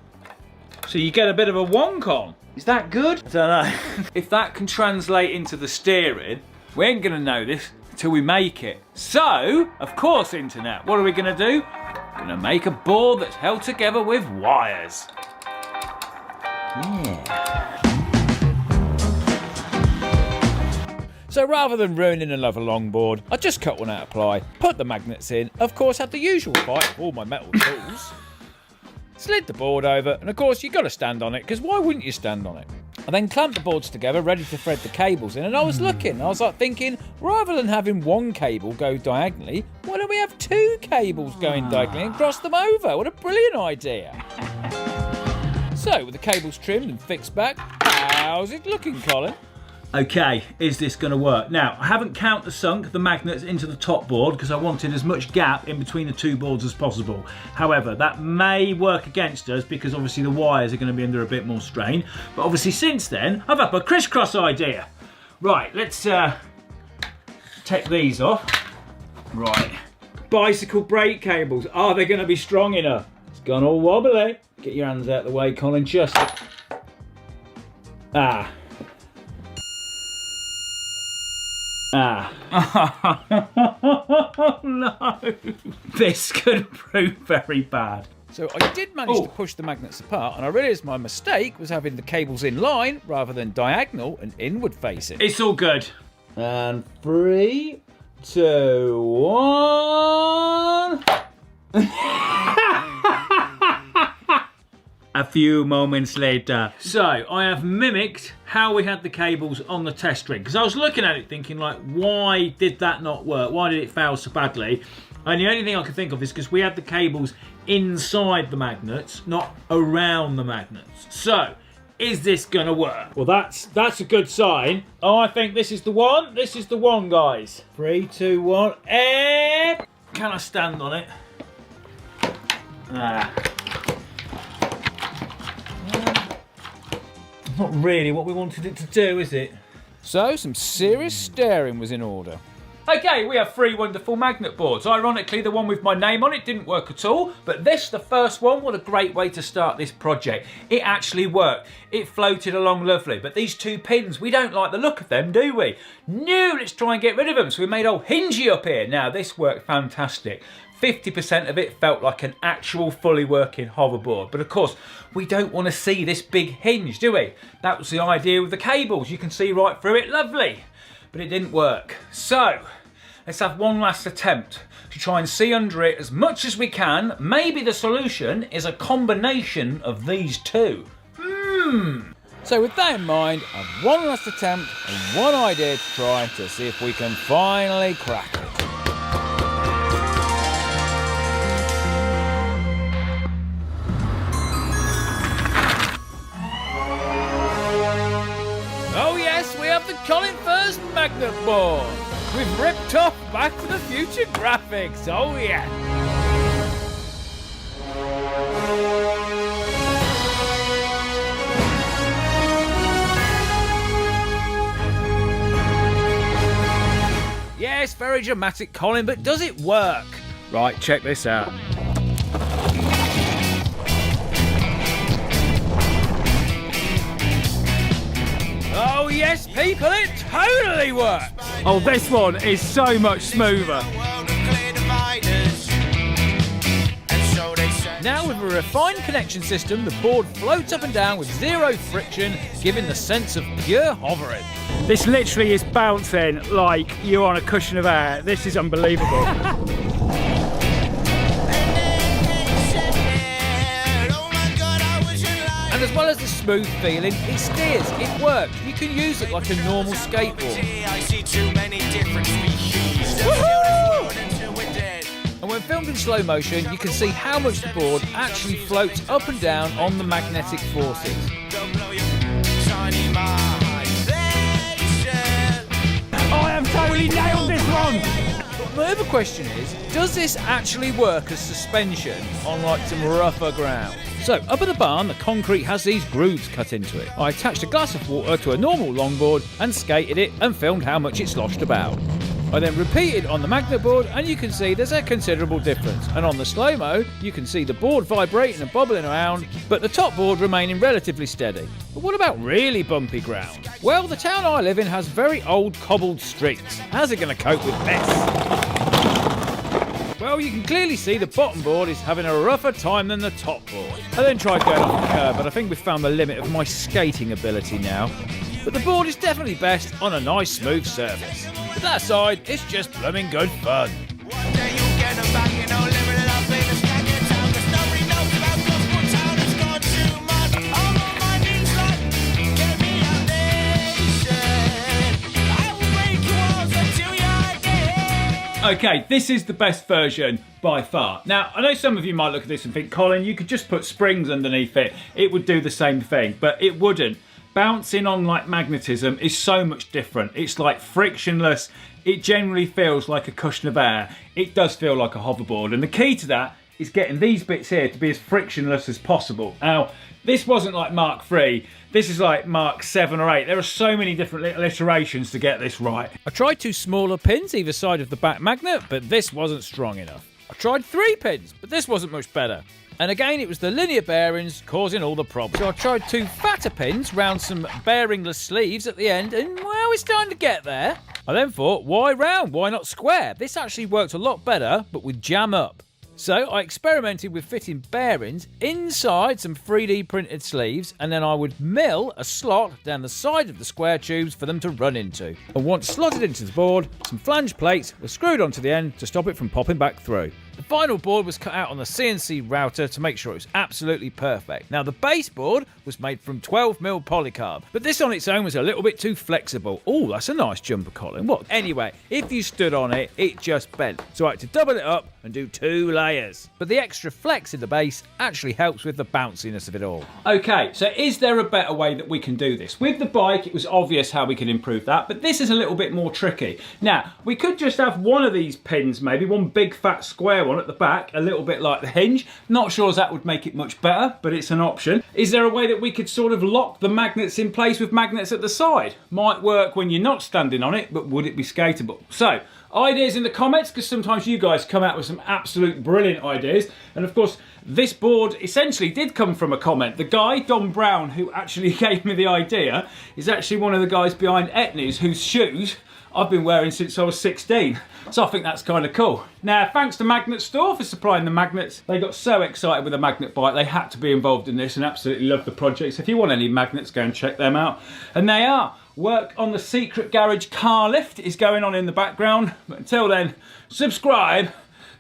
so you get a bit of a wonk on. Is that good? I don't know. If that can translate into the steering, we ain't going to know this until we make it. So, of course, internet, what are we going to do? We're going to make a board that's held together with wires. Yeah. So rather than ruining another longboard, I just cut one out of ply, put the magnets in, of course had the usual fight of all my metal tools, slid the board over, and of course you've got to stand on it, because why wouldn't you stand on it? I then clamped the boards together, ready to thread the cables in, and I was looking, I was like thinking, rather than having one cable go diagonally, why don't we have two cables going diagonally and cross them over? What a brilliant idea. So, with the cables trimmed and fixed back, how's it looking, Colin? Okay, is this going to work? Now, I haven't countersunk the magnets into the top board because I wanted as much gap in between the two boards as possible. However, that may work against us because obviously the wires are going to be under a bit more strain. But obviously since then, I've had a crisscross idea. Right, let's take these off. Right, bicycle brake cables. Are they going to be strong enough? It's gone all wobbly. Get your hands out of the way, Colin, just... No, this could prove very bad. So I did manage to push the magnets apart, and I realised my mistake was having the cables in line rather than diagonal and inward facing. It's all good. And 3, 2, 1. A few moments later. So, I have mimicked how we had the cables on the test rig. Because I was looking at it thinking, like, why did that not work? Why did it fail so badly? And the only thing I could think of is because we had the cables inside the magnets, not around the magnets. So, is this going to work? Well, that's a good sign. Oh, I think this is the one. This is the one, guys. 3, 2, 1. And... Can I stand on it? Not really what we wanted it to do, is it? So, some serious staring was in order. Okay, we have 3 wonderful magnet boards. Ironically, the one with my name on it didn't work at all, but this, the first one, what a great way to start this project. It actually worked. It floated along lovely, but these 2 pins, we don't like the look of them, do we? No, let's try and get rid of them. So we made old Hingy up here. Now, this worked fantastic. 50% of it felt like an actual fully working hoverboard. But of course, we don't want to see this big hinge, do we? That was the idea with the cables. You can see right through it, lovely. But it didn't work. So, let's have one last attempt to try and see under it as much as we can. Maybe the solution is a combination of these 2. So with that in mind, I have one last attempt and one idea to try to see if we can finally crack it. Oh yes, we have the Colin First magnet board. We've ripped off Back to the Future graphics, oh yeah. Yes, very dramatic, Colin, but does it work? Right, check this out. Oh yes, people, it totally works! Oh, this one is so much smoother. Now with a refined connection system, the board floats up and down with 0 friction, giving the sense of pure hovering. This literally is bouncing like you're on a cushion of air. This is unbelievable. And as well as the smooth feeling, it steers, it works. You can use it like a normal skateboard. And when filmed in slow motion, you can see how much the board actually floats up and down on the magnetic forces. I have totally nailed this one! My other question is, does this actually work as suspension on like some rougher ground? So up at the barn, the concrete has these grooves cut into it. I attached a glass of water to a normal longboard and skated it and filmed how much it sloshed about. I then repeated on the magnet board and you can see there's a considerable difference. And on the slow-mo, you can see the board vibrating and bobbling around, but the top board remaining relatively steady. But what about really bumpy ground? Well, the town I live in has very old cobbled streets. How's it going to cope with this? Well, you can clearly see the bottom board is having a rougher time than the top board. I then tried going off the curb, but I think we've found the limit of my skating ability now. But the board is definitely best on a nice smooth surface. But that side, it's just blooming good fun. Okay, this is the best version by far. Now, I know some of you might look at this and think, Colin, you could just put springs underneath it. It would do the same thing, but it wouldn't. Bouncing on like magnetism is so much different. It's like frictionless. It generally feels like a cushion of air. It does feel like a hoverboard. And the key to that is getting these bits here to be as frictionless as possible. Now, this wasn't like Mark III. This is like Mark 7 or 8. There are so many different little iterations to get this right. I tried 2 smaller pins either side of the back magnet, but this wasn't strong enough. I tried 3 pins, but this wasn't much better. And again, it was the linear bearings causing all the problems. So I tried 2 fatter pins round some bearingless sleeves at the end, and well, it's starting to get there. I then thought, why round? Why not square? This actually worked a lot better, but with jam up. So I experimented with fitting bearings inside some 3D printed sleeves, and then I would mill a slot down the side of the square tubes for them to run into. And once slotted into the board, some flange plates were screwed onto the end to stop it from popping back through. The final board was cut out on the CNC router to make sure it was absolutely perfect. Now the base board was made from 12mm polycarb, but this on its own was a little bit too flexible. Oh, that's a nice jumper, Colin. What? Anyway, if you stood on it, it just bent. So I had to double it up and do 2 layers. But the extra flex in the base actually helps with the bounciness of it all. Okay, so is there a better way that we can do this? With the bike, it was obvious how we could improve that, but this is a little bit more tricky. Now, we could just have one of these pins, maybe one big fat square one at the back, a little bit like the hinge. Not sure as that would make it much better, but it's an option. Is there a way that we could sort of lock the magnets in place with magnets at the side? Might work when you're not standing on it, but would it be skatable? So, ideas in the comments, because sometimes you guys come out with some absolute brilliant ideas. And of course, this board essentially did come from a comment. The guy, Don Brown, who actually gave me the idea, is actually one of the guys behind Etnies, whose shoes I've been wearing since I was 16. So I think that's kind of cool. Now, thanks to Magnet Store for supplying the magnets. They got so excited with the magnet bike, they had to be involved in this and absolutely love the project. So if you want any magnets, go and check them out. And they are. Work on the secret garage car lift is going on in the background. But until then, subscribe,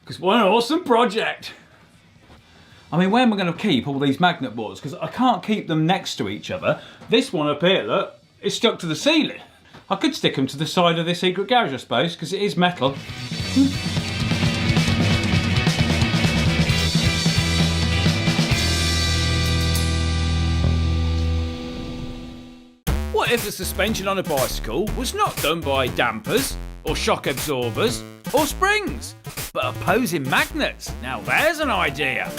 because what an awesome project. I mean, where am I going to keep all these magnet boards? Because I can't keep them next to each other. This one up here, look, it's stuck to the ceiling. I could stick them to the side of this secret garage, I suppose, because it is metal. What if the suspension on a bicycle was not done by dampers, or shock absorbers, or springs, but opposing magnets? Now there's an idea.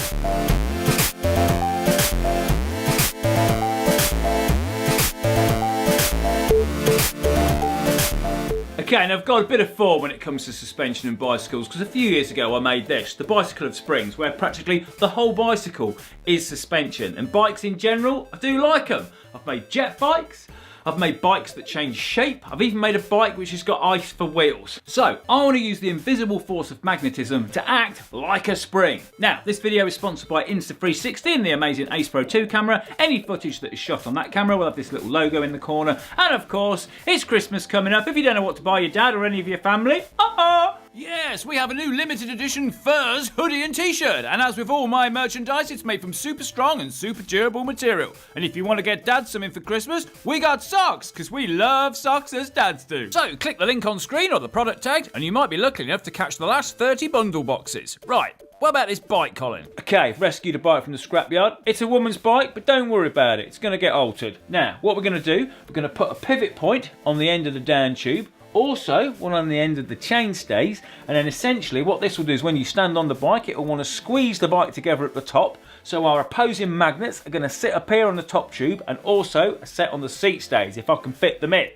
Okay, and I've got a bit of form when it comes to suspension and bicycles, because a few years ago I made this, the Bicycle of Springs, where practically the whole bicycle is suspension. And bikes in general, I do like them. I've made jet bikes, I've made bikes that change shape, I've even made a bike which has got ice for wheels. So, I want to use the invisible force of magnetism to act like a spring. Now, this video is sponsored by Insta360 and the amazing Ace Pro 2 camera. Any footage that is shot on that camera will have this little logo in the corner. And of course, it's Christmas coming up. If you don't know what to buy your dad or any of your family, yes, we have a new limited edition furs hoodie and t-shirt. And as with all my merchandise, it's made from super strong and super durable material. And if you want to get dad something for Christmas, we got socks, because we love socks as dads do. So click the link on screen or the product tag, and you might be lucky enough to catch the last 30 bundle boxes. Right, what about this bike, Colin? Okay, rescued a bike from the scrapyard. It's a woman's bike, but don't worry about it. It's going to get altered. Now, what we're going to do, we're going to put a pivot point on the end of the down tube. Also, one on the end of the chainstays, and then essentially what this will do is when you stand on the bike, it will want to squeeze the bike together at the top So our opposing magnets are going to sit up here on the top tube and also a set on the seat stays if I can fit them in.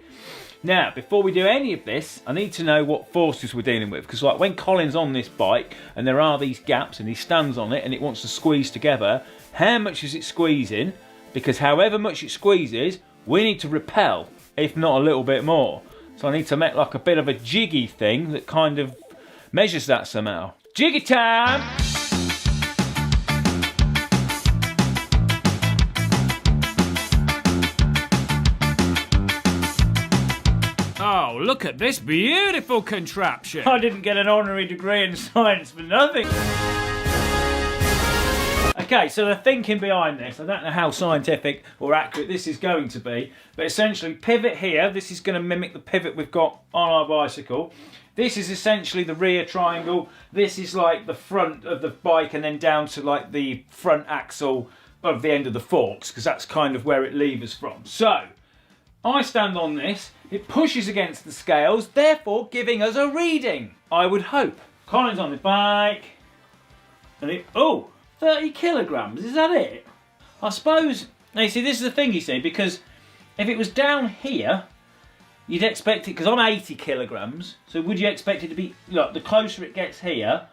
Now, before we do any of this, I need to know what forces we're dealing with, because like when Colin's on this bike and there are these gaps and he stands on it and it wants to squeeze together, how much is it squeezing? Because however much it squeezes, we need to repel, if not a little bit more. So I need to make like a bit of a jiggy thing that kind of measures that somehow. Jiggy time! Oh, look at this beautiful contraption. I didn't get an honorary degree in science for nothing. Okay, so the thinking behind this, I don't know how scientific or accurate this is going to be, but essentially pivot here, this is going to mimic the pivot we've got on our bicycle. This is essentially the rear triangle, this is like the front of the bike and then down to like the front axle of the end of the forks, because that's kind of where it levers from. So, I stand on this, it pushes against the scales, therefore giving us a reading, I would hope. Colin's on the bike, and it, oh, 30 kilograms, is that it? I suppose, now you see this is the thing you see, because if it was down here, you'd expect it, because I'm 80 kilograms, so would you expect it to be, look, the closer it gets here,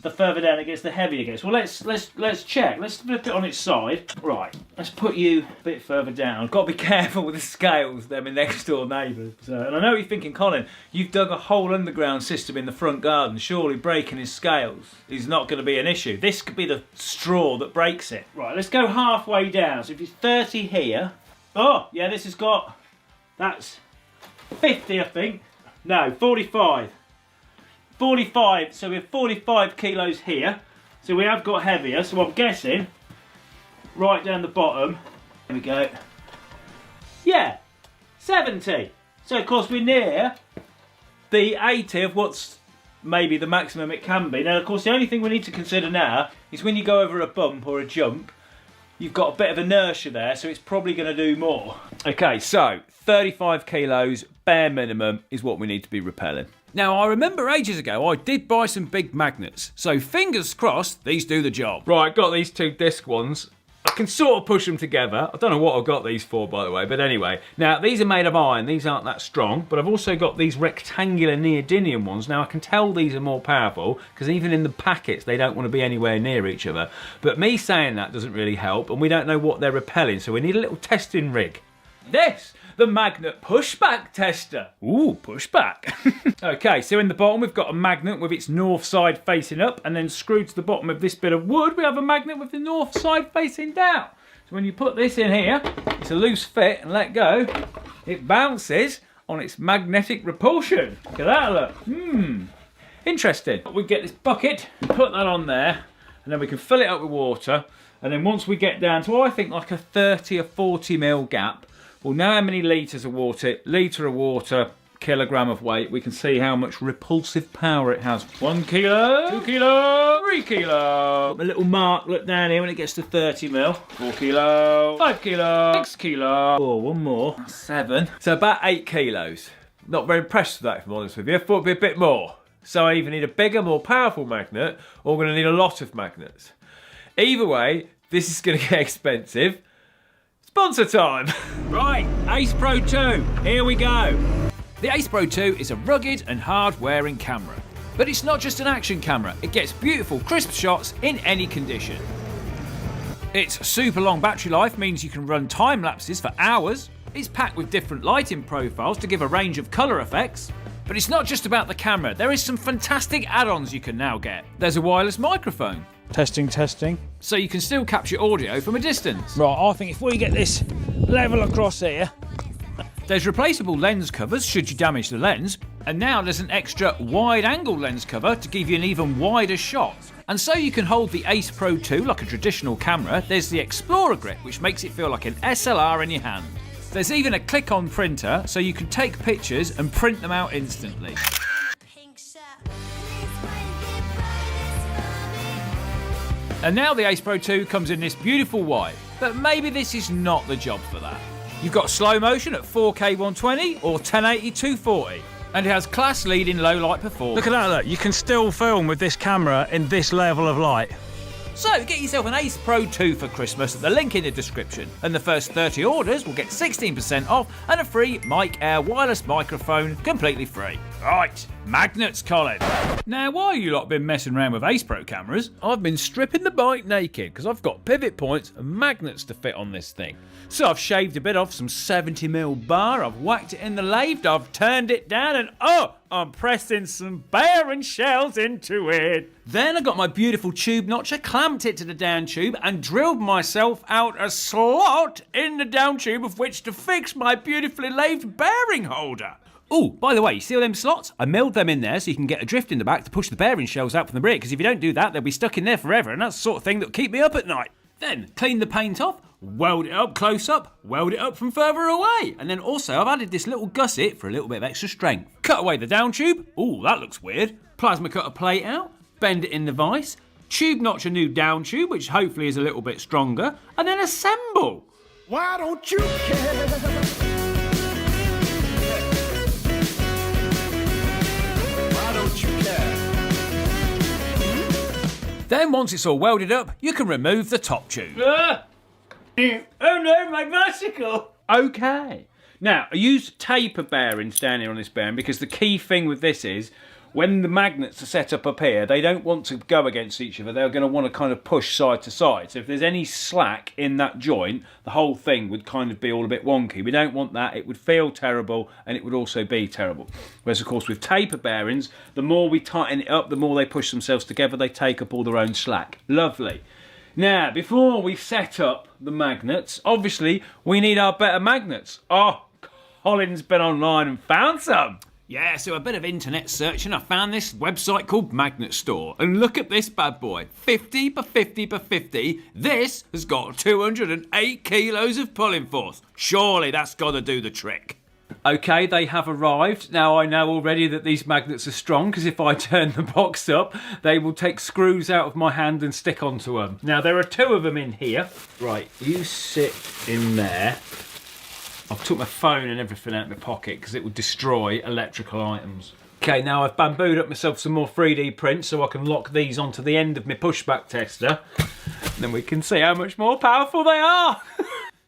the further down it gets, the heavier it gets. Well, let's check. Let's flip it on its side. Right, let's put you a bit further down. I've got to be careful with the scales, they're my next door neighbours. So, and I know what you're thinking, Colin, you've dug a whole underground system in the front garden. Surely breaking his scales is not going to be an issue. This could be the straw that breaks it. Right, let's go halfway down. So if it's 30 here, oh, yeah, this has got, that's 50, I think. No, 45. 45, so we have 45 kilos here, so we have got heavier, so I'm guessing right down the bottom, there we go, yeah, 70. So of course we're near the 80 of what's maybe the maximum it can be. Now of course the only thing we need to consider now is when you go over a bump or a jump, you've got a bit of inertia there, so it's probably going to do more. Okay, so 35 kilos bare minimum is what we need to be repelling. Now, I remember ages ago I did buy some big magnets, so fingers crossed these do the job. Right, got these two disc ones. I can sort of push them together. I don't know what I've got these for, by the way, but anyway. Now, these are made of iron. These aren't that strong, but I've also got these rectangular neodymium ones. Now, I can tell these are more powerful, because even in the packets, they don't want to be anywhere near each other. But me saying that doesn't really help, and we don't know what they're repelling, so we need a little testing rig. This! The magnet pushback tester. Ooh, pushback. Okay, so in the bottom we've got a magnet with its north side facing up, and then screwed to the bottom of this bit of wood we have a magnet with the north side facing down. So when you put this in here, it's a loose fit and let go, it bounces on its magnetic repulsion. Look at that, look. Interesting. We get this bucket, put that on there, and then we can fill it up with water, and then once we get down to, I think, like a 30 or 40 mil gap, we'll know how many litres of water, litre of water, kilogram of weight, we can see how much repulsive power it has. 1 kilo, 2 kilo, 3 kilo. A little mark, look down here when it gets to 30 mil. 4 kilo, 5 kilo, 6 kilo. Oh, one more, 7. So about 8 kilos. Not very impressed with that, if I'm honest with you. I thought it'd be a bit more. So I either need a bigger, more powerful magnet, or we're gonna need a lot of magnets. Either way, this is gonna get expensive. Sponsor time! Right, Ace Pro 2, here we go. The Ace Pro 2 is a rugged and hard-wearing camera. But it's not just an action camera, it gets beautiful, crisp shots in any condition. Its super long battery life means you can run time lapses for hours. It's packed with different lighting profiles to give a range of colour effects. But it's not just about the camera, there is some fantastic add-ons you can now get. There's a wireless microphone. Testing. So you can still capture audio from a distance. Right, I think if we get this level across here. There's replaceable lens covers should you damage the lens. And now there's an extra wide-angle lens cover to give you an even wider shot. And so you can hold the Ace Pro 2 like a traditional camera. There's the Explorer grip, which makes it feel like an SLR in your hand. There's even a click-on printer, so you can take pictures and print them out instantly. And now the Ace Pro 2 comes in this beautiful white, but maybe this is not the job for that. You've got slow motion at 4K 120 or 1080 240, and it has class-leading low light performance. Look at that, look, you can still film with this camera in this level of light. So get yourself an Ace Pro 2 for Christmas at the link in the description, and the first 30 orders will get 16% off and a free Mic Air wireless microphone completely free. Right, magnets, Colin. Now, while you lot been messing around with Ace Pro cameras, I've been stripping the bike naked because I've got pivot points and magnets to fit on this thing. So I've shaved a bit off some 70mm bar, I've whacked it in the lathe, I've turned it down, and I'm pressing some bearing shells into it. Then I got my beautiful tube notcher, clamped it to the down tube, and drilled myself out a slot in the down tube of which to fix my beautifully lathed bearing holder. Oh, by the way, you see all them slots? I milled them in there so you can get a drift in the back to push the bearing shells out from the rear, because if you don't do that, they'll be stuck in there forever, and that's the sort of thing that'll keep me up at night. Then, clean the paint off, weld it up close up, weld it up from further away. And then also, I've added this little gusset for a little bit of extra strength. Cut away the down tube. Ooh, that looks weird. Plasma cut a plate out, bend it in the vise, tube notch a new down tube, which hopefully is a little bit stronger, and then assemble. Why don't you care? Then once it's all welded up, you can remove the top tube. Oh no, my bicycle! Okay. Now, I used taper bearings down here on this bearing because the key thing with this is when the magnets are set up here, they don't want to go against each other. They're going to want to kind of push side to side. So if there's any slack in that joint, the whole thing would kind of be all a bit wonky. We don't want that. It would feel terrible and it would also be terrible. Whereas, of course, with taper bearings, the more we tighten it up, the more they push themselves together. They take up all their own slack. Lovely. Now, before we set up the magnets, obviously, we need our better magnets. Oh, Colin's been online and found some. Yeah, so a bit of internet searching, I found this website called Magnet Store. And look at this bad boy. 50 by 50 by 50. This has got 208 kilos of pulling force. Surely that's got to do the trick. Okay, they have arrived. Now I know already that these magnets are strong because if I turn the box up, they will take screws out of my hand and stick onto them. Now there are two of them in here. Right, you sit in there. I've took my phone and everything out of my pocket because it would destroy electrical items. Okay, now I've bambooed up myself some more 3D prints so I can lock these onto the end of my pushback tester. And then we can see how much more powerful they are.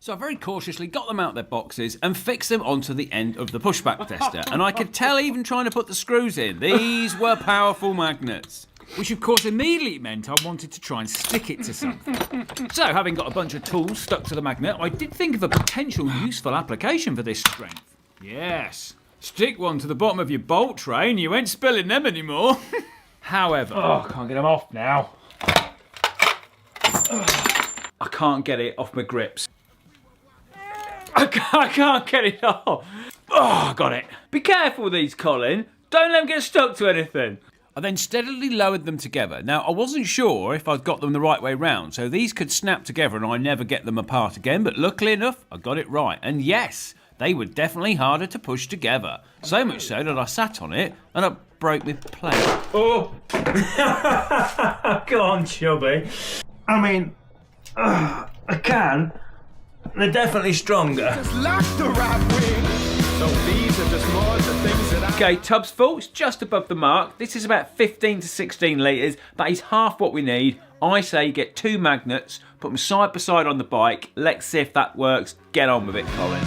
So I very cautiously got them out their boxes and fixed them onto the end of the pushback tester. And I could tell even trying to put the screws in, these were powerful magnets. Which of course immediately meant I wanted to try and stick it to something. So having got a bunch of tools stuck to the magnet, I did think of a potential useful application for this strength. Yes, stick one to the bottom of your bolt tray and you ain't spilling them anymore. However... Oh, I can't get them off now. I can't get it off my grips. I can't get it off. Oh, I got it. Be careful with these, Colin. Don't let them get stuck to anything. I then steadily lowered them together. Now, I wasn't sure if I'd got them the right way round, so these could snap together and I never get them apart again, but luckily enough, I got it right. And yes, they were definitely harder to push together. So much so that I sat on it and I broke my plate. Oh! Go on, Chubby. I mean, I can. They're definitely stronger. Just like the right way. So these are just more of the things that I... Okay, tub's full, it's just above the mark. This is about 15 to 16 litres. That is half what we need. I say get two magnets, put them side by side on the bike. Let's see if that works. Get on with it, Colin.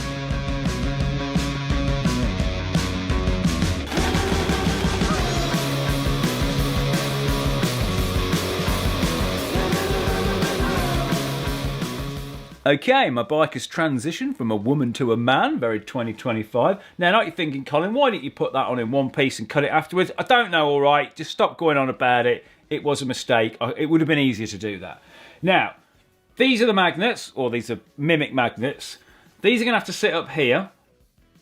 Okay, my bike has transitioned from a woman to a man, very 2025. Now, I know what you're thinking, Colin, why didn't you put that on in one piece and cut it afterwards? I don't know, all right, just stop going on about it. It was a mistake. It would have been easier to do that. Now, these are the magnets, or these are mimic magnets. These are going to have to sit up here.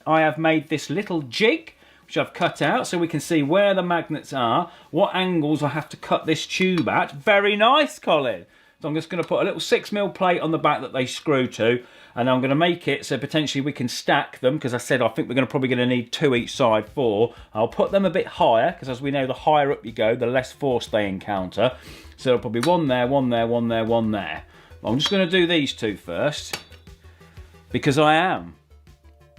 I have made this little jig, which I've cut out so we can see where the magnets are, what angles I have to cut this tube at. Very nice, Colin. So I'm just going to put a little 6mm plate on the back that they screw to, and I'm going to make it so potentially we can stack them, because I said I think we're probably going to need 2 each side, 4. I'll put them a bit higher, because as we know, the higher up you go, the less force they encounter. So there'll probably one there, one there, one there, one there. But I'm just going to do these two first, because I am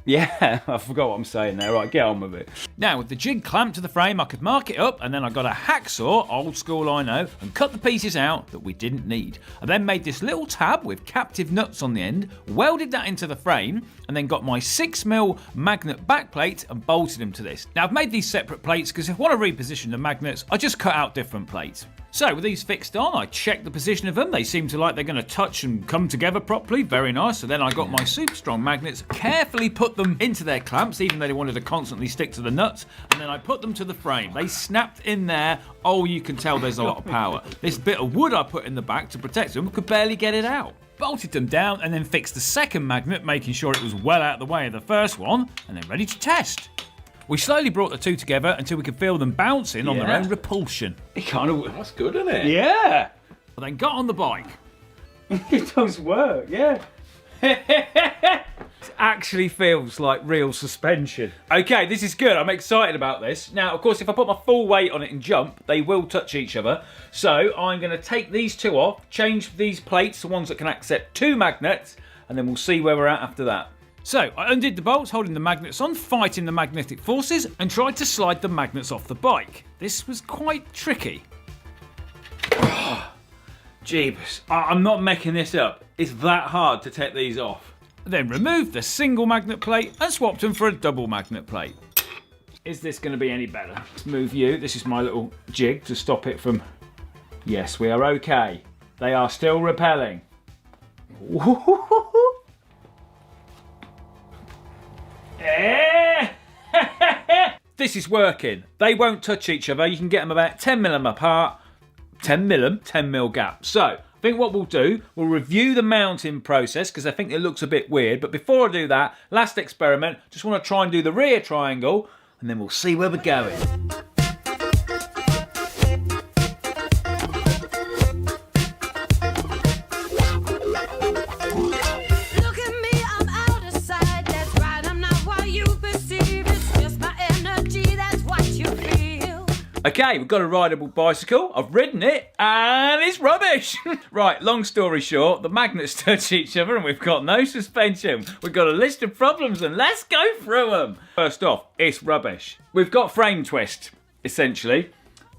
Yeah, I forgot what I'm saying there. Right, get on with it. Now, with the jig clamped to the frame, I could mark it up, and then I got a hacksaw, old school I know, and cut the pieces out that we didn't need. I then made this little tab with captive nuts on the end, welded that into the frame, and then got my 6mm magnet backplate and bolted them to this. Now, I've made these separate plates because if I want to reposition the magnets, I just cut out different plates. So with these fixed on, I checked the position of them. They seem to like they're going to touch and come together properly. Very nice. So then I got my super strong magnets, carefully put them into their clamps, even though they wanted to constantly stick to the nuts. And then I put them to the frame. They snapped in there. Oh, you can tell there's a lot of power. This bit of wood I put in the back to protect them could barely get it out. Bolted them down and then fixed the second magnet, making sure it was well out of the way of the first one, and then ready to test. We slowly brought the two together until we could feel them bouncing on their own repulsion. It kind of, that's good, isn't it? Yeah. I then got on the bike. It does work, yeah. It actually feels like real suspension. Okay, this is good. I'm excited about this. Now, of course, if I put my full weight on it and jump, they will touch each other. So I'm going to take these two off, change these plates to ones that can accept 2 magnets, and then we'll see where we're at after that. So, I undid the bolts, holding the magnets on, fighting the magnetic forces, and tried to slide the magnets off the bike. This was quite tricky. Jeebus, I'm not making this up. It's that hard to take these off. Then removed the single magnet plate and swapped them for a double magnet plate. Is this going to be any better? Let's move you. This is my little jig to stop it from... Yes, we are okay. They are still repelling. This is working. They won't touch each other. You can get them about 10mm apart. 10mm gap. So, I think what we'll do, we'll review the mounting process because I think it looks a bit weird. But before I do that, last experiment, just want to try and do the rear triangle and then we'll see where we're going. Okay, we've got a rideable bicycle. I've ridden it and it's rubbish. Right, long story short, the magnets touch each other and we've got no suspension. We've got a list of problems and let's go through them. First off, it's rubbish. We've got frame twist, essentially.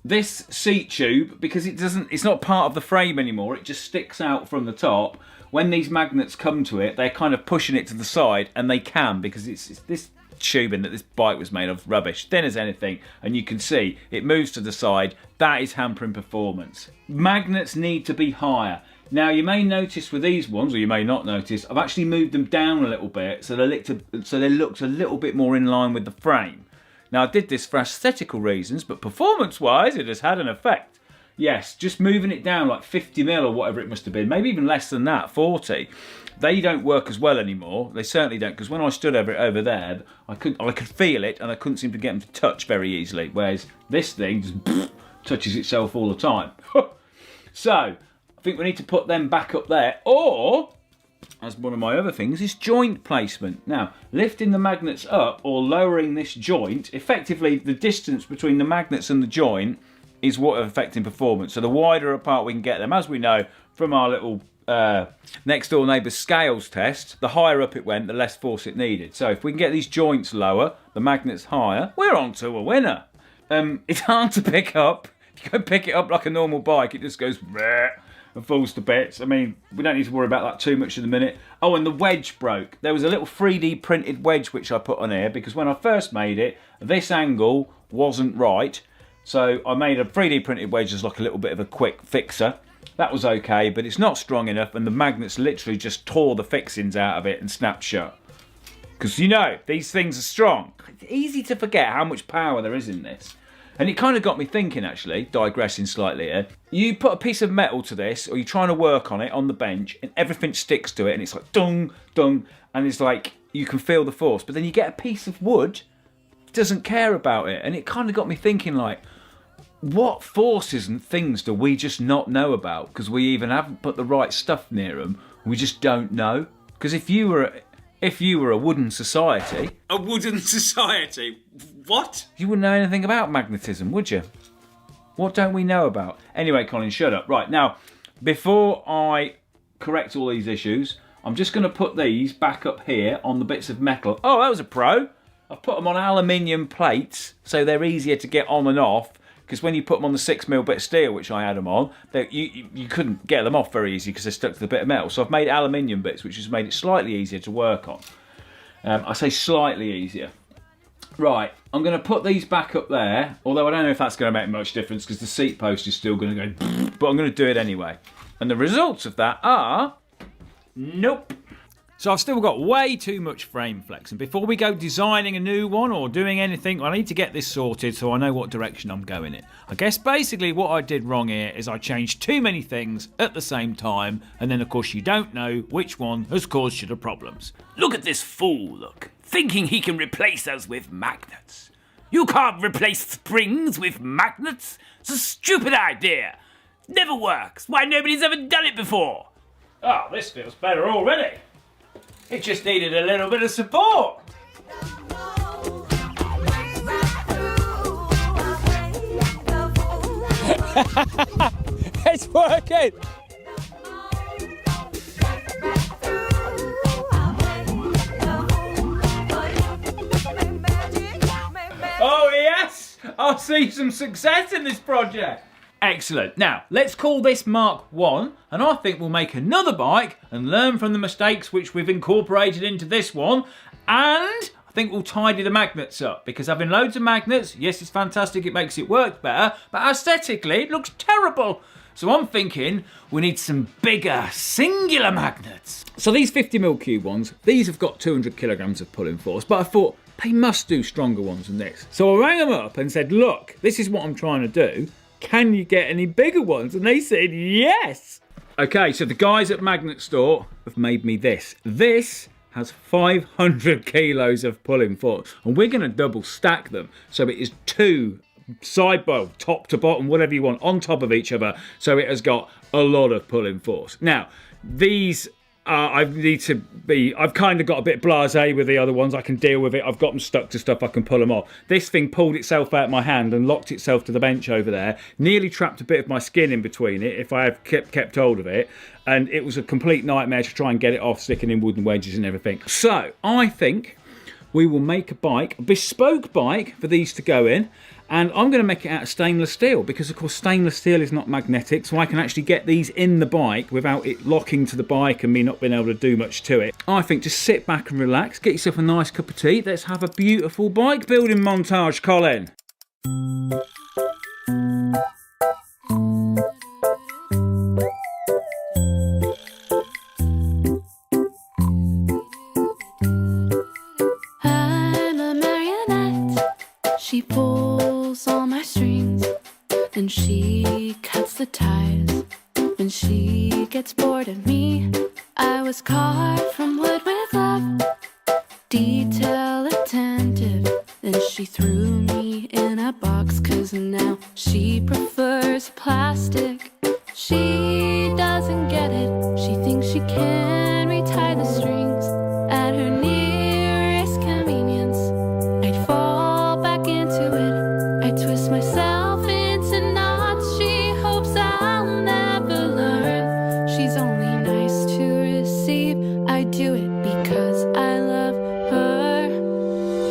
This seat tube, because it's not part of the frame anymore, it just sticks out from the top. When these magnets come to it, they're kind of pushing it to the side, and they can because it's this tubing that this bike was made of, rubbish, thin as anything, and you can see it moves to the side. That is hampering performance. Magnets need to be higher. Now you may notice with these ones, or you may not notice, I've actually moved them down a little bit so they looked a little bit more in line with the frame. Now I did this for aesthetical reasons, but performance wise it has had an effect. Yes, just moving it down like 50mm or whatever it must have been, maybe even less than that, 40. They don't work as well anymore. They certainly don't, because when I stood over there, I could feel it and I couldn't seem to get them to touch very easily, whereas this thing just touches itself all the time. So, I think we need to put them back up there, or, as one of my other things, is joint placement. Now, lifting the magnets up or lowering this joint, effectively the distance between the magnets and the joint is what is affecting performance. So the wider apart we can get them, as we know from our little next door neighbour scales test, the higher up it went, the less force it needed. So if we can get these joints lower, the magnets higher, we're on to a winner. It's hard to pick up. If you go pick it up like a normal bike, it just goes and falls to bits. I mean, we don't need to worry about that too much in a minute. Oh, and the wedge broke. There was a little 3D printed wedge which I put on here because when I first made it, this angle wasn't right. So I made a 3D printed wedge as like a little bit of a quick fixer. That was okay, but it's not strong enough and the magnets literally just tore the fixings out of it and snapped shut. Because you know, these things are strong. It's easy to forget how much power there is in this. And it kind of got me thinking actually, digressing slightly here. You put a piece of metal to this, or you're trying to work on it on the bench, and everything sticks to it, and it's like dung, dung, and it's like, you can feel the force. But then you get a piece of wood, it doesn't care about it. And it kind of got me thinking like, what forces and things do we just not know about? Because we even haven't put the right stuff near them. We just don't know. Because if you were a wooden society... A wooden society? What? You wouldn't know anything about magnetism, would you? What don't we know about? Anyway, Colin, shut up. Right, now, before I correct all these issues, I'm just going to put these back up here on the bits of metal. Oh, that was a pro. I've put them on aluminium plates so they're easier to get on and off, because when you put them on the 6mm bit of steel, which I had them on, you couldn't get them off very easy because they're stuck to the bit of metal. So I've made aluminium bits, which has made it slightly easier to work on. I say slightly easier. Right, I'm going to put these back up there, although I don't know if that's going to make much difference because the seat post is still going to go, but I'm going to do it anyway. And the results of that are... nope. So I've still got way too much frame flex, and before we go designing a new one or doing anything, I need to get this sorted so I know what direction I'm going in. I guess basically what I did wrong here is I changed too many things at the same time, and then of course you don't know which one has caused you the problems. Look at this fool, look. Thinking he can replace us with magnets. You can't replace springs with magnets. It's a stupid idea. Never works. Why, nobody's ever done it before. Oh, this feels better already. It just needed a little bit of support. It's working! Oh yes! I'll see some success in this project. Excellent. Now, let's call this Mark 1, and I think we'll make another bike and learn from the mistakes which we've incorporated into this one, and I think we'll tidy the magnets up, because having loads of magnets, yes, it's fantastic, it makes it work better, but aesthetically, it looks terrible. So I'm thinking we need some bigger, singular magnets. So these 50mm cube ones, these have got 200 kilograms of pulling force, but I thought they must do stronger ones than this. So I rang them up and said, look, this is what I'm trying to do. Can you get any bigger ones? And they said yes. Okay, so the guys at Magnet Store have made me this. This has 500 kilos of pulling force, and we're going to double stack them. So it is two top to bottom, whatever you want, on top of each other. So it has got a lot of pulling force. Now, these I've kind of got a bit blasé with the other ones. I can deal with it. I've got them stuck to stuff. I can pull them off. This thing pulled itself out of my hand and locked itself to the bench over there. Nearly trapped a bit of my skin in between it if I had kept hold of it. And it was a complete nightmare to try and get it off, sticking in wooden wedges and everything. So I think we will make a bike, a bespoke bike for these to go in. And I'm going to make it out of stainless steel because, of course, stainless steel is not magnetic, so I can actually get these in the bike without it locking to the bike and me not being able to do much to it. I think just sit back and relax, get yourself a nice cup of tea. Let's have a beautiful bike building montage, Colin. I'm a marionette. She pulls all my strings, and she cuts the ties. When she gets bored of me, I was carved from wood with love, detail attentive. Then she threw me in a box, 'cause now she prefers plastic. She doesn't get it. She thinks she can retie the strings at her nearest convenience. I'd fall back into it. I twist myself into knots. She hopes I'll never learn. She's only nice to receive. I do it because I love her.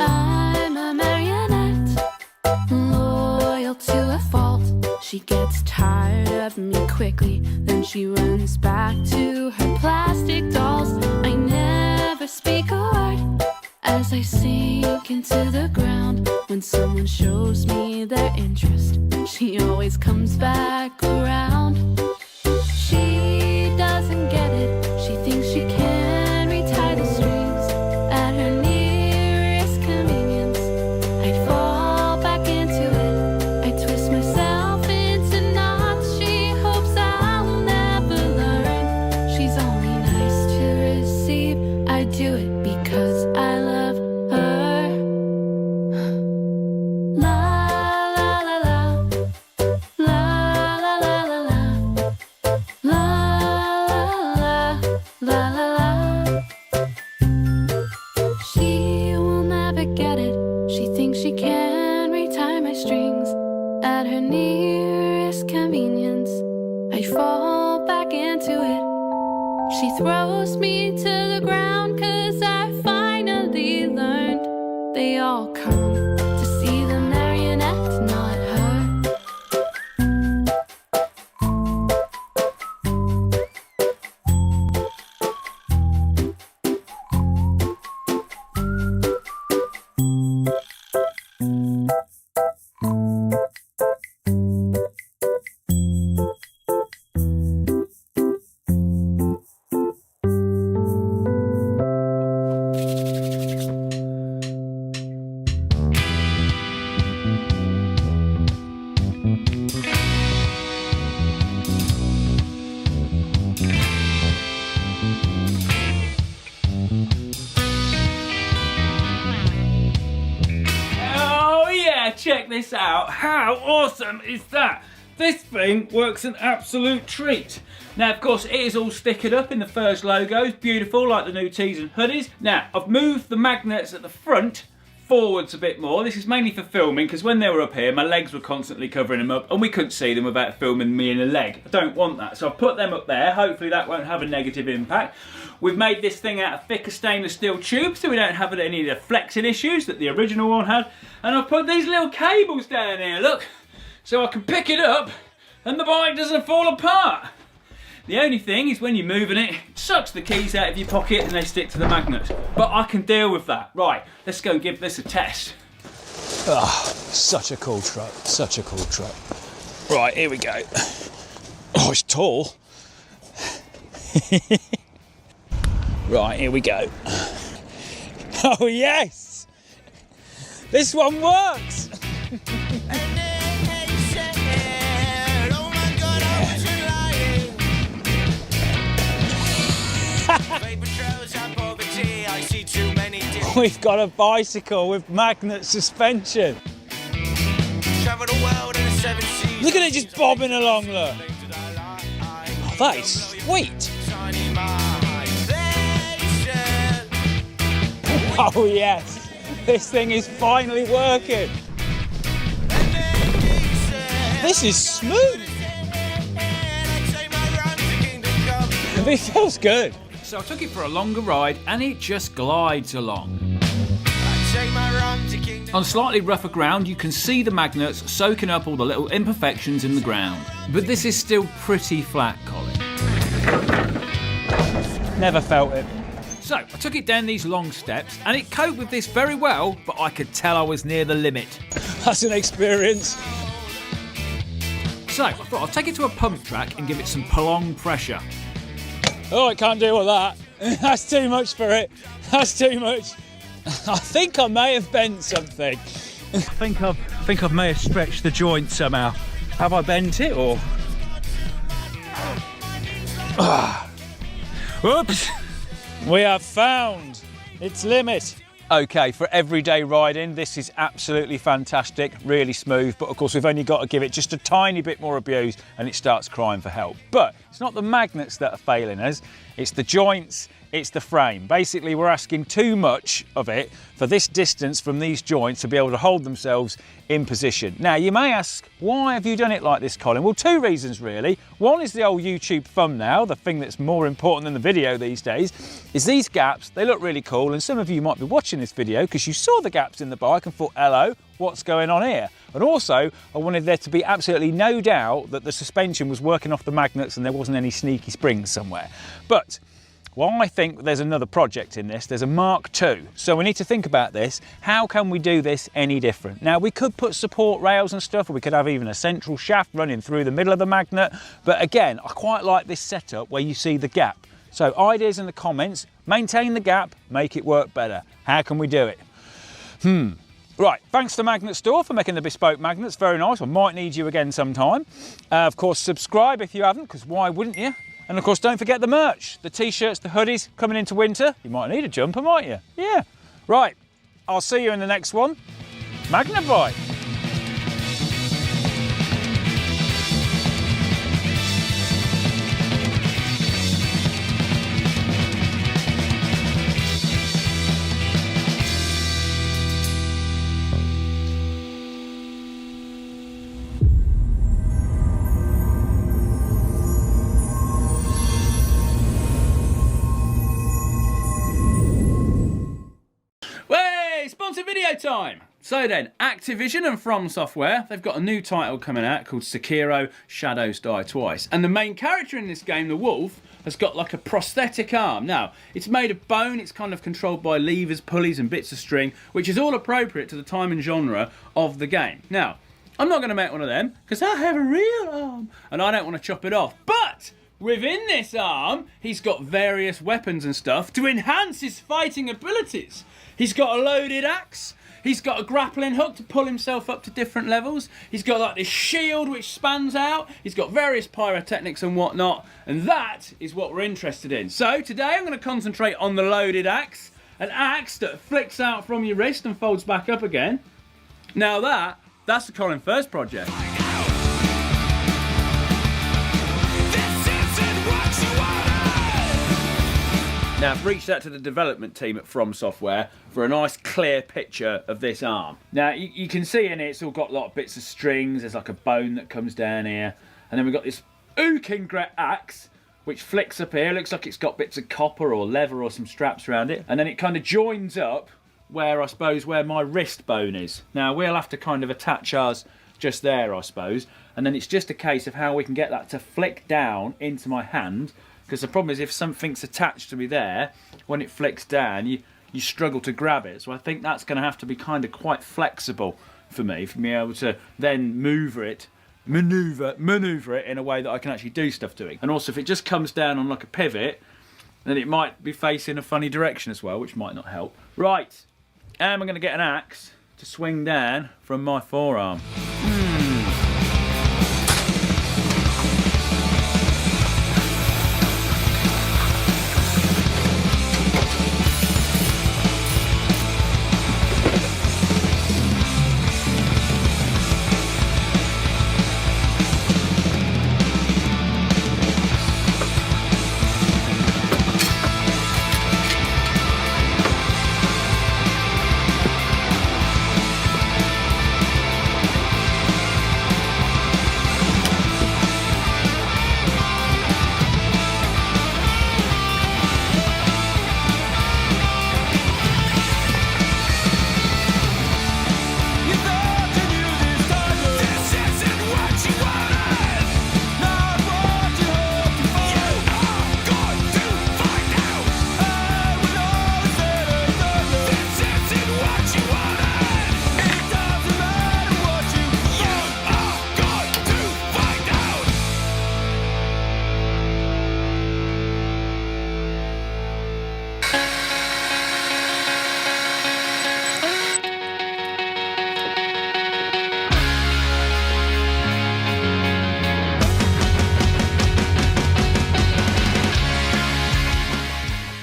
I'm a marionette, loyal to a fault. She gets tired of me quickly, then she runs back to her plastic dolls. I never speak a word as I sink into the ground. When someone shows me their interest, she always comes back around. She doesn't get it. She thinks she can retie the strings at her nearest convenience. I'd fall back into it. I twist myself into knots. She hopes I'll never learn. She's only nice to receive. I do it because I love her. La la la la, la la la la la, la la la la la. She will never get it. She thinks she can retie my strings at her nearest convenience. I fall back into it. She throws me to the ground 'cause I finally learned they all come to see the marionette, not her. Oh yeah, check this out. How awesome is that? This thing works an absolute treat. Now, of course, it is all stickered up in the first logos, beautiful, like the new tees and hoodies. Now, I've moved the magnets at the front forwards a bit more. This is mainly for filming, because when they were up here, my legs were constantly covering them up, and we couldn't see them without filming me in a leg. I don't want that, so I've put them up there. Hopefully that won't have a negative impact. We've made this thing out of thicker stainless steel tubes, so we don't have any of the flexing issues that the original one had. And I've put these little cables down here, look, so I can pick it up and the bike doesn't fall apart. The only thing is when you're moving it, it sucks the keys out of your pocket and they stick to the magnets. But I can deal with that. Right, let's go and give this a test. Ah, such a cool truck, such a cool truck. Right, here we go. Oh, it's tall. Right, here we go. Oh yes! This one works! We've got a bicycle with magnet suspension. Look at it just bobbing along, look. Oh, that is sweet. Oh yes, this thing is finally working. This is smooth. It feels good. So I took it for a longer ride and it just glides along. On slightly rougher ground you can see the magnets soaking up all the little imperfections in the ground. But this is still pretty flat, Colin. Never felt it. So I took it down these long steps and it coped with this very well, but I could tell I was near the limit. That's an experience. So I thought I'll take it to a pump track and give it some prolonged pressure. Oh, I can't deal with that. That's too much for it. That's too much. I think I may have bent something. I think I may have stretched the joint somehow. Have I bent it or? Oops! We have found its limit. Okay, for everyday riding, this is absolutely fantastic, really smooth, but of course we've only got to give it just a tiny bit more abuse and it starts crying for help. But it's not the magnets that are failing us, it's the joints, it's the frame. Basically, we're asking too much of it for this distance from these joints to be able to hold themselves in position. Now, you may ask, why have you done it like this, Colin? Well, two reasons really. One is the old YouTube thumbnail, the thing that's more important than the video these days, is these gaps, they look really cool, and some of you might be watching this video because you saw the gaps in the bike and thought, hello, what's going on here? And also, I wanted there to be absolutely no doubt that the suspension was working off the magnets and there wasn't any sneaky springs somewhere. But well, I think there's another project in this. There's a Mark II. So we need to think about this. How can we do this any different? Now, we could put support rails and stuff, or we could have even a central shaft running through the middle of the magnet. But again, I quite like this setup where you see the gap. So ideas in the comments, maintain the gap, make it work better. How can we do it? Right, thanks to Magnet Store for making the bespoke magnets. Very nice. I might need you again sometime. Of course, subscribe if you haven't, because why wouldn't you? And of course, don't forget the merch, the t-shirts, the hoodies coming into winter. You might need a jumper, might you? Yeah. Right, I'll see you in the next one. Magnet Bike. time. So then, Activision and From Software, they've got a new title coming out called Sekiro Shadows Die Twice. And the main character in this game, the wolf, has got like a prosthetic arm. Now, it's made of bone, it's kind of controlled by levers, pulleys and bits of string, which is all appropriate to the time and genre of the game. Now, I'm not going to make one of them, because I have a real arm, and I don't want to chop it off. But within this arm, he's got various weapons and stuff to enhance his fighting abilities. He's got a loaded axe. He's got a grappling hook to pull himself up to different levels. He's got like this shield which spans out. He's got various pyrotechnics and whatnot. And that is what we're interested in. So today I'm going to concentrate on the loaded axe. An axe that flicks out from your wrist and folds back up again. Now that's the Colin First project. Now, I've reached out to the development team at From Software for a nice clear picture of this arm. Now, you can see in it, it's all got a lot of bits of strings. There's like a bone that comes down here. And then we've got this ooking great axe, which flicks up here. Looks like it's got bits of copper or leather or some straps around it. And then it kind of joins up where, I suppose, where my wrist bone is. Now, we'll have to kind of attach ours just there, I suppose. And then it's just a case of how we can get that to flick down into my hand. Because the problem is if something's attached to me there, when it flicks down, you struggle to grab it. So I think that's going to have to be kind of quite flexible for me able to then maneuver it in a way that I can actually do stuff to it. And also if it just comes down on like a pivot, then it might be facing a funny direction as well, which might not help. Right, and I'm going to get an axe to swing down from my forearm.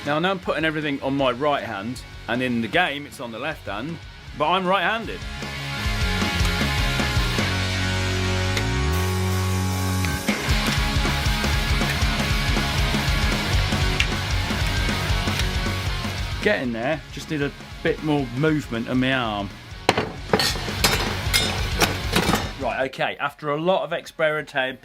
Now I know I'm putting everything on my right hand, and in the game it's on the left hand, but I'm right-handed. Getting there, just need a bit more movement on my arm. Right, okay, after a lot of experimentation,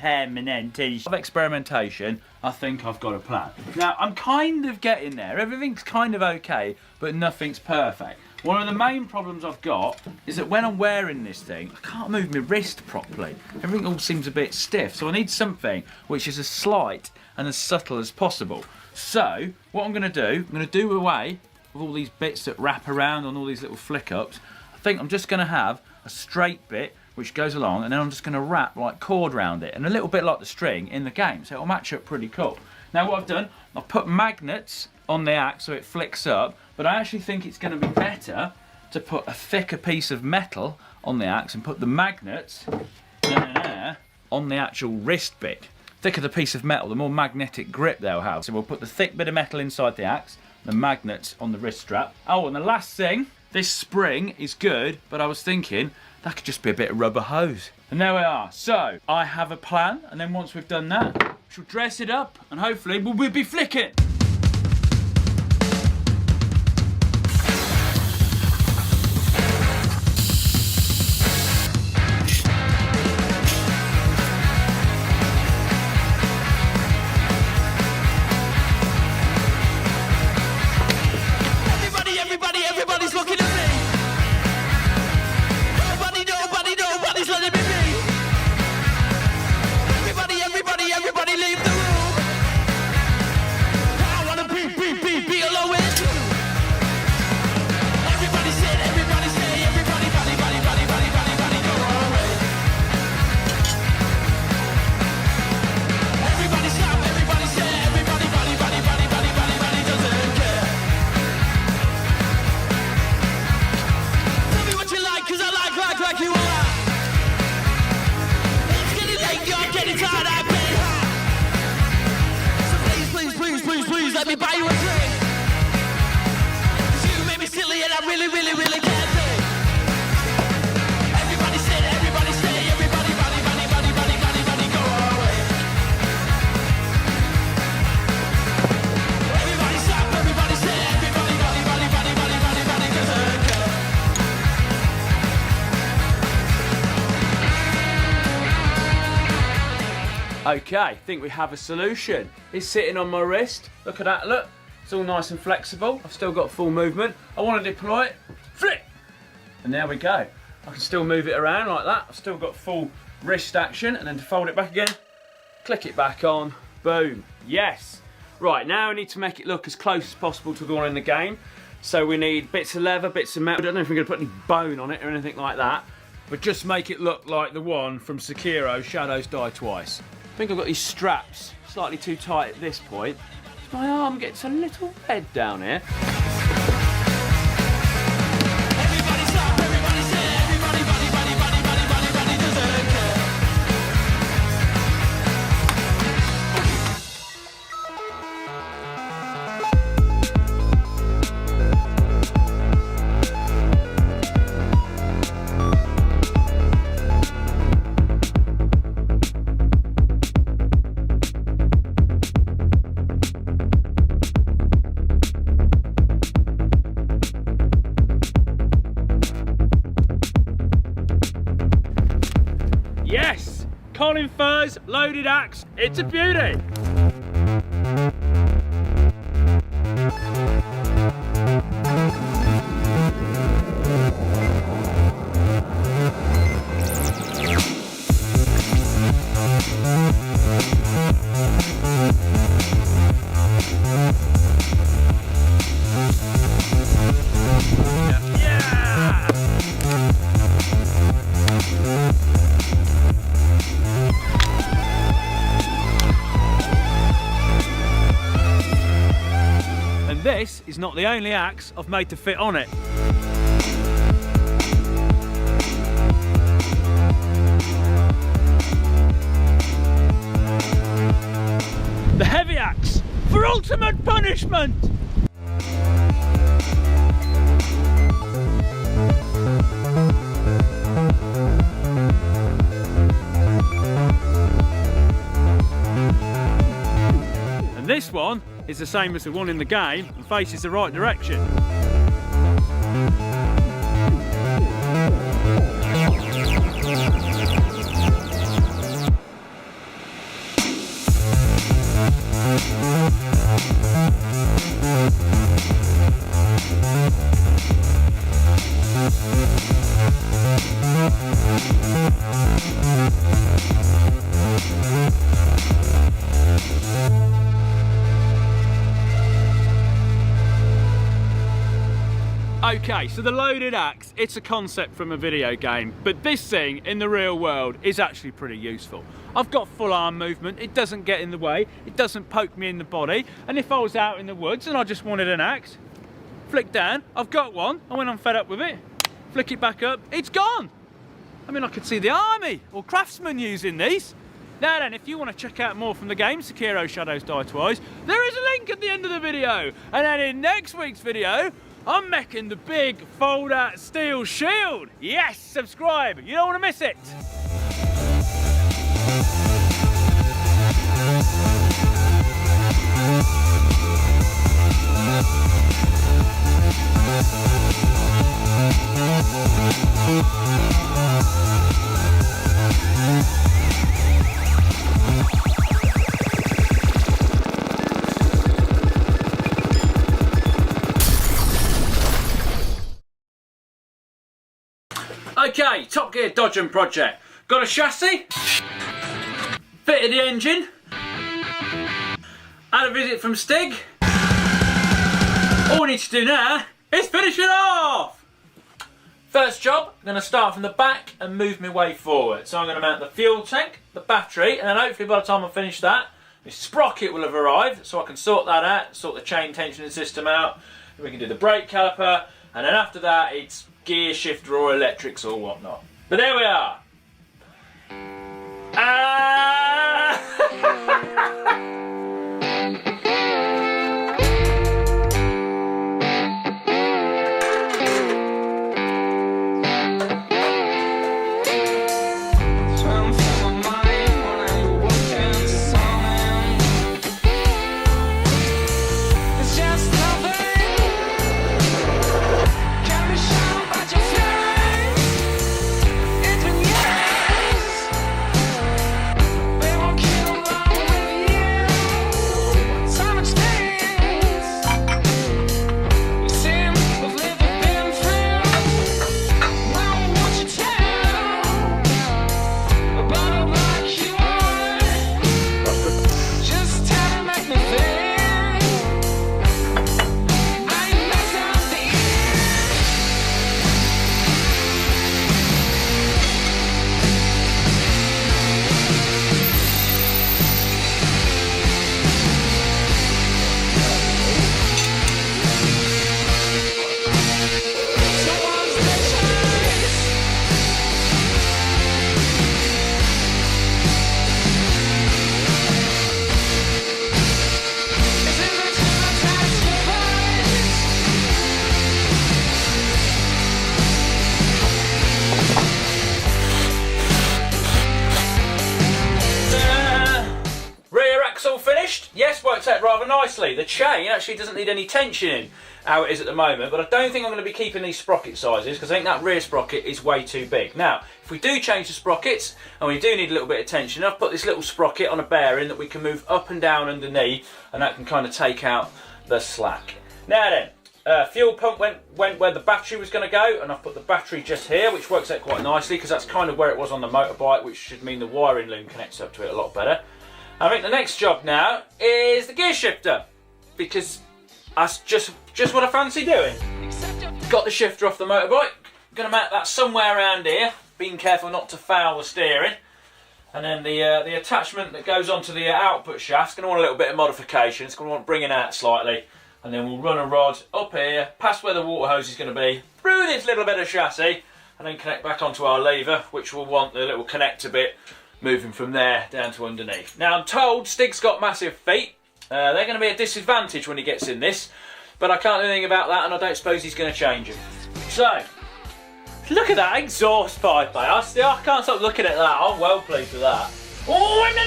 I think I've got a plan. Now, I'm kind of getting there. Everything's kind of okay, but nothing's perfect. One of the main problems I've got is that when I'm wearing this thing, I can't move my wrist properly. Everything all seems a bit stiff, so I need something which is as slight and as subtle as possible. So, what I'm going to do away with all these bits that wrap around on all these little flick-ups. I think I'm just going to have a straight bit which goes along, and then I'm just going to wrap like cord around it, and a little bit like the string in the game, so it'll match up pretty cool. Now what I've done, I've put magnets on the axe so it flicks up, but I actually think it's going to be better to put a thicker piece of metal on the axe and put the magnets on the actual wrist bit. Thicker the piece of metal, the more magnetic grip they'll have. So we'll put the thick bit of metal inside the axe, the magnets on the wrist strap. Oh, and the last thing, this spring is good, but I was thinking that could just be a bit of rubber hose. And there we are. So, I have a plan, and then once we've done that, she'll dress it up, and hopefully we'll be flicking. Everybody's looking at me. let me buy you a drink. 'Cause you made me silly and I really, really, really can't think. Everybody sit, everybody stay, everybody, body, body, body, body, body, body, go away. Everybody stop, everybody stay, everybody, body, body, body, body, body, body, 'cause I can't. Okay, think we have a solution. It's sitting on my wrist. Look at that, look. It's all nice and flexible. I've still got full movement. I want to deploy it. Flick! And there we go. I can still move it around like that. I've still got full wrist action. And then to fold it back again, click it back on. Boom. Yes. Right, now I need to make it look as close as possible to the one in the game. So we need bits of leather, bits of metal. I don't know if we're going to put any bone on it or anything like that. But just make it look like the one from Sekiro, Shadows Die Twice. I think I've got these straps slightly too tight at this point. My arm gets a little red down here. Everybody stop, everybody stay, everybody, body, body, body, body, body, body, 'cause I can't. Yes! Colin Furze loaded axe. It's a beauty. And this is not the only axe I've made to fit on it. The heavy axe for ultimate punishment! And this one is the same as the one in the game and faces the right direction. Okay, so the loaded axe, it's a concept from a video game, but this thing in the real world is actually pretty useful. I've got full arm movement, it doesn't get in the way, it doesn't poke me in the body, and if I was out in the woods and I just wanted an axe, flick down, I've got one, and when I'm fed up with it, flick it back up, it's gone! I mean, I could see the army or craftsmen using these. Now then, if you want to check out more from the game, Sekiro Shadows Die Twice, there is a link at the end of the video. And then in next week's video, I'm making the big fold-out steel shield. Yes, subscribe, you don't want to miss it. Okay, Top Gear dodging project. Got a chassis, fitted the engine, had a visit from Stig. All we need to do now is finish it off. First job, I'm going to start from the back and move my way forward. So I'm going to mount the fuel tank, the battery, and then hopefully by the time I finish that, my sprocket will have arrived, so I can sort that out, sort the chain tensioning system out, and we can do the brake caliper, and then after that it's gear shifter or electrics or whatnot. But there we are. rather nicely. The chain actually doesn't need any tensioning how it is at the moment, but I don't think I'm going to be keeping these sprocket sizes because I think that rear sprocket is way too big. Now, if we do change the sprockets and we do need a little bit of tension, I've put this little sprocket on a bearing that we can move up and down underneath, and that can kind of take out the slack. Now then, fuel pump went where the battery was going to go, and I've put the battery just here, which works out quite nicely because that's kind of where it was on the motorbike, which should mean the wiring loom connects up to it a lot better. I think the next job now is the gear shifter, because that's just what I fancy doing. Got the shifter off the motorbike, going to mount that somewhere around here, being careful not to foul the steering. And then the attachment that goes onto the output shaft is going to want a little bit of modification. It's going to want bringing out slightly. And then we'll run a rod up here, past where the water hose is going to be, through this little bit of chassis, and then connect back onto our lever, which will want the little connector bit moving from there down to underneath. Now I'm told Stig's got massive feet. They're going to be a disadvantage when he gets in this, but I can't do anything about that, and I don't suppose he's going to change them. So, look at that exhaust pipe, mate. I can't stop looking at that. I'm well pleased with that. Oh, no.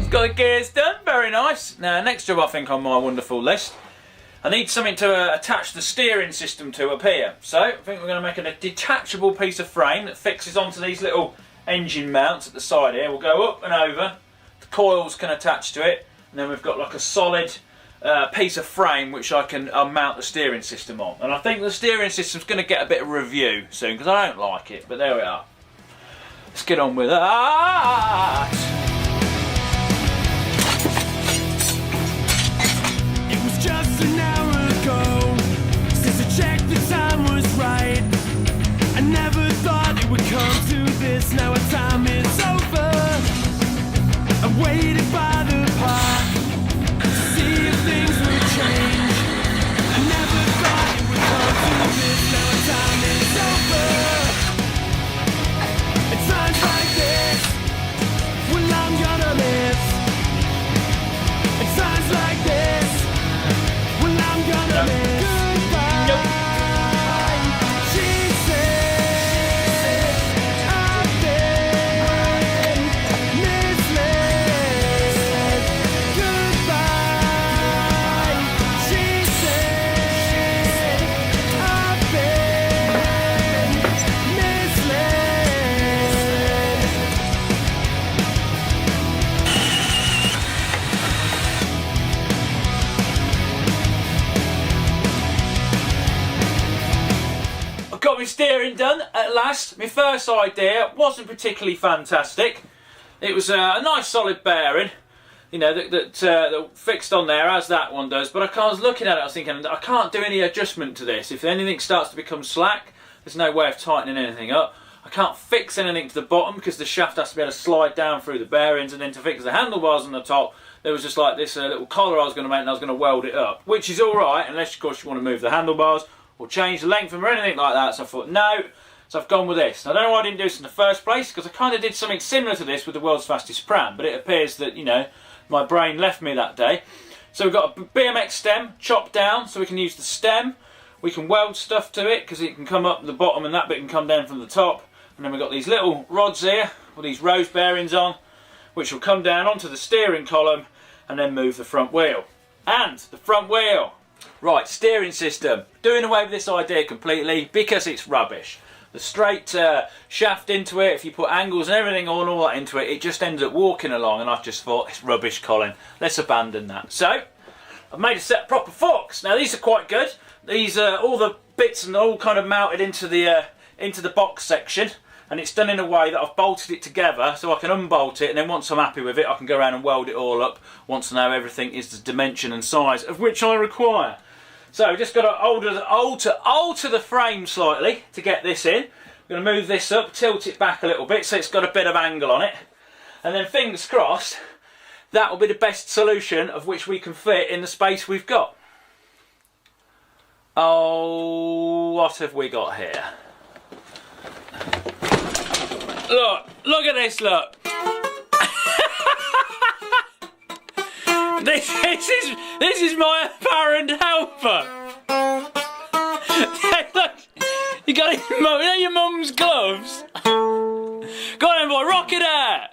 Got the gears done, very nice. Now, next job I think on my wonderful list, I need something to attach the steering system to up here. So, I think we're going to make a detachable piece of frame that fixes onto these little engine mounts at the side here. We'll go up and over, the coils can attach to it, and then we've got like a solid piece of frame which I can mount the steering system on. And I think the steering system's going to get a bit of review soon, because I don't like it, but there we are. Let's get on with that. Just an hour ago, since I checked the time was right. I never thought it would come to this. Now our time is over. I waited by the park to see if things would change. I never thought it would come to this. Now our time is over. At times like this, well, I'm gonna miss. At times like this, I'm gonna miss goodbye. She said I've been misled. Goodbye. She said I've been misled. Got my steering done at last. My first idea wasn't particularly fantastic. It was a nice solid bearing, you know, that fixed on there as that one does. But I was looking at it, I was thinking, I can't do any adjustment to this. If anything starts to become slack, there's no way of tightening anything up. I can't fix anything to the bottom because the shaft has to be able to slide down through the bearings, and then to fix the handlebars on the top, there was just like this little collar I was going to make, and I was going to weld it up, which is all right, unless of course you want to move the handlebars or change the length of them or anything like that. So I thought, no. So I've gone with this. Now, I don't know why I didn't do this in the first place, because I kind of did something similar to this with the world's fastest pram, but it appears that, you know, my brain left me that day. So we've got a BMX stem chopped down, so we can use the stem. We can weld stuff to it, because it can come up the bottom and that bit can come down from the top. And then we've got these little rods here, with these rose bearings on, which will come down onto the steering column and then move the front wheel. And the front wheel. Right, steering system. Doing away with this idea completely because it's rubbish. The straight shaft into it, if you put angles and everything on all that into it, it just ends up walking along, and I've just thought, it's rubbish, Colin. Let's abandon that. So, I've made a set of proper forks. Now, these are quite good. These are all the bits and all kind of mounted into the box section. and it's done in a way that I've bolted it together so I can unbolt it, and then once I'm happy with it I can go around and weld it all up once I know everything is the dimension and size of which I require. So just got to alter the frame slightly to get this in. I'm going to move this up, tilt it back a little bit so it's got a bit of angle on it, and then fingers crossed that will be the best solution of which we can fit in the space we've got. Oh, what have we got here? Look at this, look. This is my apparent helper. Look, you got your mum's gloves. Go on, boy, rock it out.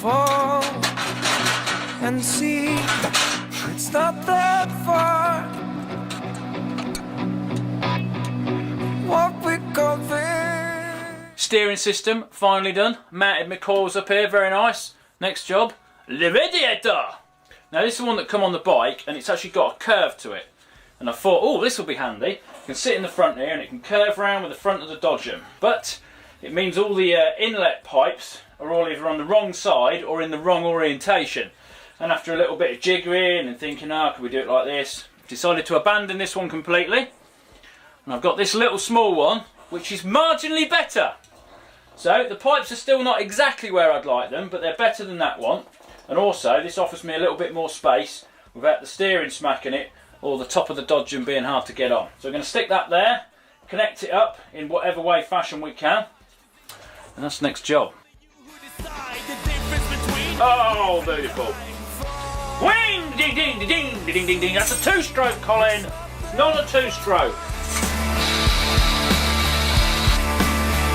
Fall and see it's not that far. What we call this. Steering system finally done. Mounted my coils up here, very nice. Next job, the radiator. Now this is the one that come on the bike, and it's actually got a curve to it. And I thought, oh, this will be handy. You can sit in the front here, and it can curve around with the front of the Dodgem. But it means all the inlet pipes are all either on the wrong side or in the wrong orientation. And after a little bit of jiggering and thinking, oh, can we do it like this? Decided to abandon this one completely. And I've got this little small one, which is marginally better. So the pipes are still not exactly where I'd like them, but they're better than that one. And also, this offers me a little bit more space without the steering smacking it or the top of the Dodgem being hard to get on. So I'm going to stick that there, connect it up in whatever way fashion we can. And that's the next job. Oh, beautiful. Wing! Ding, ding, ding, ding, ding, ding, ding. That's a two-stroke, Colin. Not a two-stroke.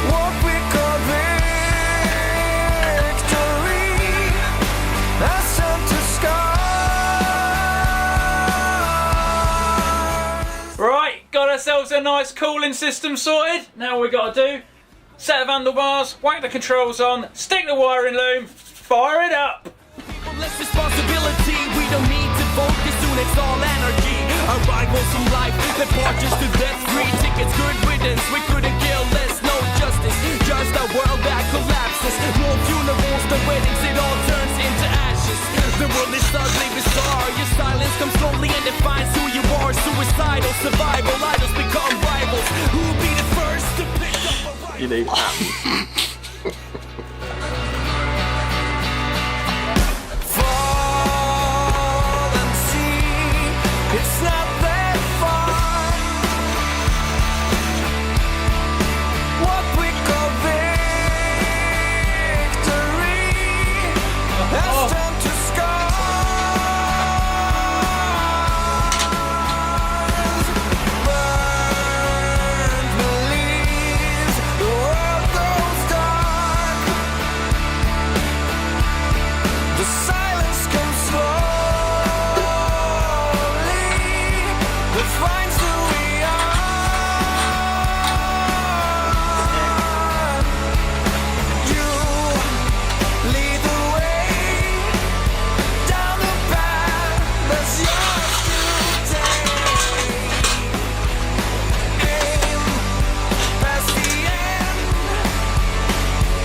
What we call victory has turned to scars. Right, got ourselves a nice cooling system sorted. Now all we got to do, set of handlebars, whack the controls on, stick the wiring loom, fire it up. Less responsibility, we don't need to focus, soon it's all anarchy. Our rivals in life, the parties to death, free tickets, good riddance. We couldn't care less, no justice, just a world that collapses. No funerals, the weddings, it all turns into ashes. The world is ugly, bizarre. Your silence comes slowly and defines who you are. Suicidal, survival, idols become rivals. Who'll be the first to pick up a rifle? You need It's not that far. What we call victory has turned to scars. Burned leaves, the world goes dark. The silence comes slow. Defines who we are. You lead the way down the path that's yours to take. Aim past the end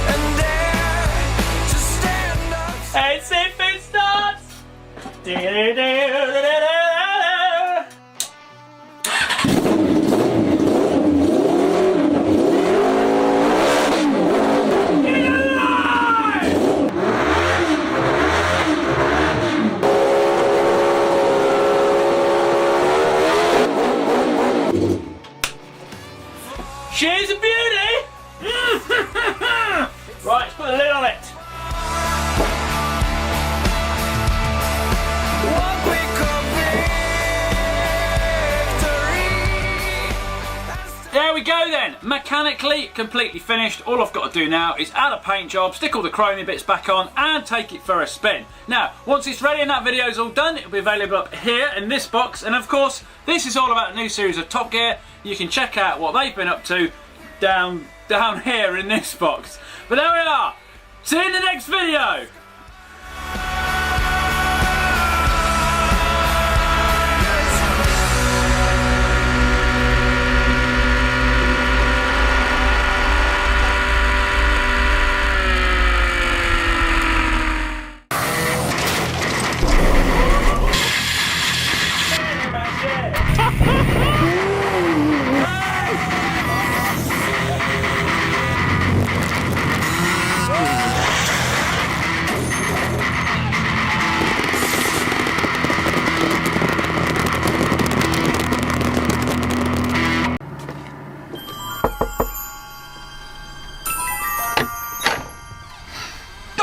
and dare to stand up. And see if it starts. She's a beauty! Right, let's put a lid on it. What we call victory. There we go then, mechanically completely finished. All I've got to do now is add a paint job, stick all the chromey bits back on and take it for a spin. Now, once it's ready and that video's all done, it'll be available up here in this box, and of course, this is all about the new series of Top Gear. You can check out what they've been up to down here in this box. But there we are, see you in the next video.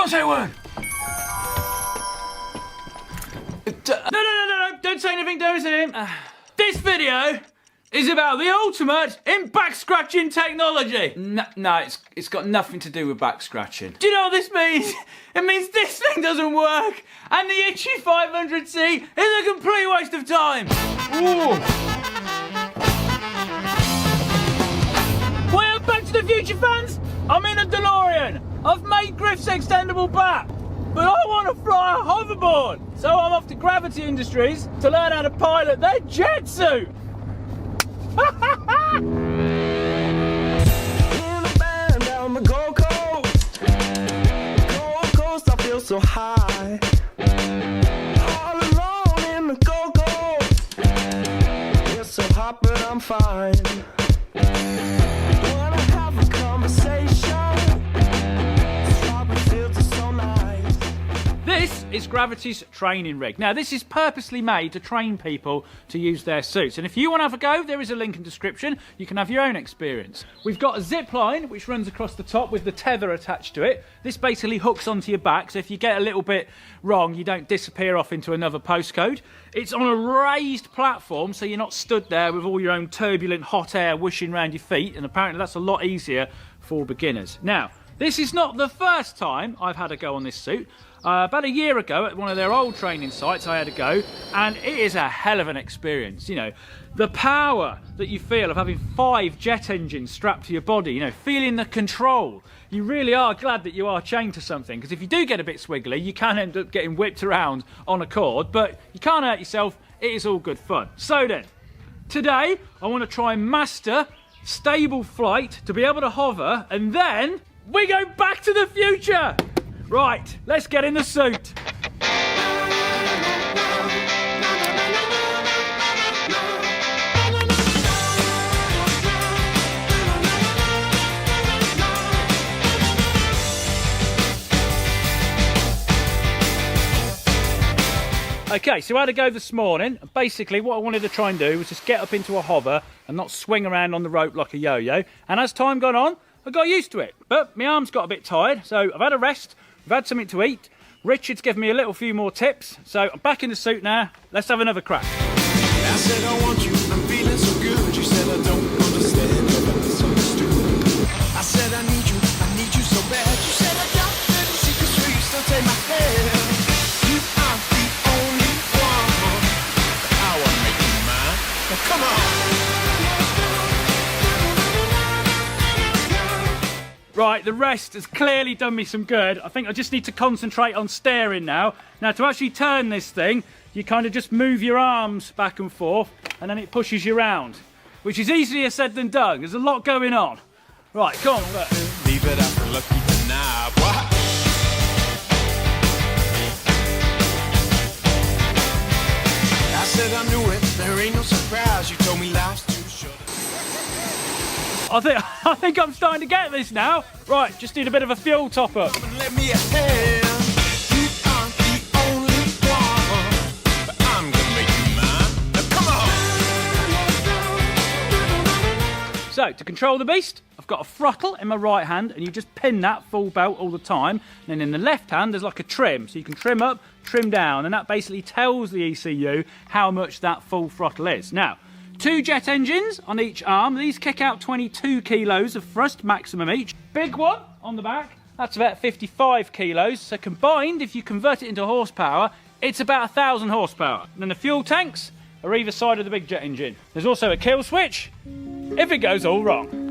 can't say a word. No, don't say anything, don't say anything. This video is about the ultimate in back scratching technology. No, it's got nothing to do with back scratching. Do you know what this means? It means this thing doesn't work, and the itchy 500C is a complete waste of time. Ooh. Well, Back to the Future fans, I'm in a DeLorean. I've made Griff's extendable bat, but I want to fly a hoverboard. So I'm off to Gravity Industries to learn how to pilot their jet suit. In a band down the Gold Coast. Gold Coast, I feel so high. All alone in the Gold Coast. It's so hot, but I'm fine. Wanna have a conversation. Strawberry fields are so nice. This is Gravity's training rig. Now, this is purposely made to train people to use their suits. And if you want to have a go, there is a link in the description. You can have your own experience. We've got a zip line which runs across the top with the tether attached to it. This basically hooks onto your back, so if you get a little bit wrong, you don't disappear off into another postcode. It's on a raised platform, so you're not stood there with all your own turbulent hot air whooshing around your feet, and apparently that's a lot easier for beginners. Now, this is not the first time I've had a go on this suit. About a year ago at one of their old training sites I had a go, and it is a hell of an experience. You know, the power that you feel of having 5 jet engines strapped to your body, you know, feeling the control. You really are glad that you are chained to something, because if you do get a bit swiggly, you can end up getting whipped around on a cord, but you can't hurt yourself. It is all good fun. So then, today I want to try and master stable flight to be able to hover, and then we go back to the future. Right, let's get in the suit. Okay, so I had a go this morning. Basically, what I wanted to try and do was just get up into a hover and not swing around on the rope like a yo-yo. And as time gone on, I got used to it. But my arms got a bit tired, so I've had a rest. We've had something to eat. Richard's given me a little few more tips. So I'm back in the suit now. Let's have another crack. I said I want you, I'm feeling so good. You said I don't understand, but I misunderstood. I said I need you so bad. You said I got dirty secrets, so you still take my hand. You are the only one, but I wanna make you mine. Now come on. Right, the rest has clearly done me some good. I think I just need to concentrate on steering now. Now, to actually turn this thing, you kind of just move your arms back and forth, and then it pushes you around, which is easier said than done. There's a lot going on. Right, come on, look. Leave it after lucky tonight. What? I said I knew it, there ain't no surprise. You told me life's too short. I think I'm starting to get this now. Right, just need a bit of a fuel top up. Let me a hand. You aren't the only one, but I'm gonna make you mine. Now come on. So, to control the beast, I've got a throttle in my right hand, and you just pin that full belt all the time. And then in the left hand, there's like a trim. So you can trim up, trim down, and that basically tells the ECU how much that full throttle is. Now, 2 jet engines on each arm. These kick out 22 kilos of thrust maximum each. Big one on the back, that's about 55 kilos. So combined, if you convert it into horsepower, it's about 1,000 horsepower. And then the fuel tanks are either side of the big jet engine. There's also a kill switch if it goes all wrong.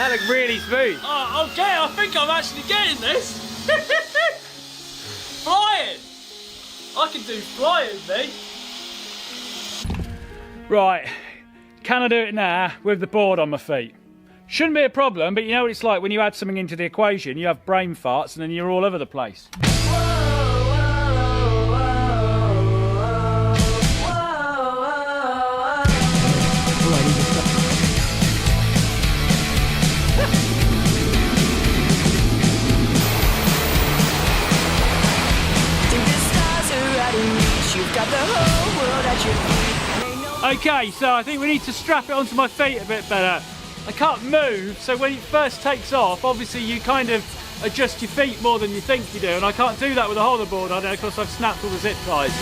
That looked really smooth. Oh, okay, I think I'm actually getting this. Flying. I can do flying, mate. Right, can I do it now with the board on my feet? Shouldn't be a problem, but you know what it's like when you add something into the equation, you have brain farts and then you're all over the place. Okay, so I think we need to strap it onto my feet a bit better. I can't move, so when it first takes off, obviously you kind of adjust your feet more than you think you do, and I can't do that with a hoverboard on it because I've snapped all the zip ties.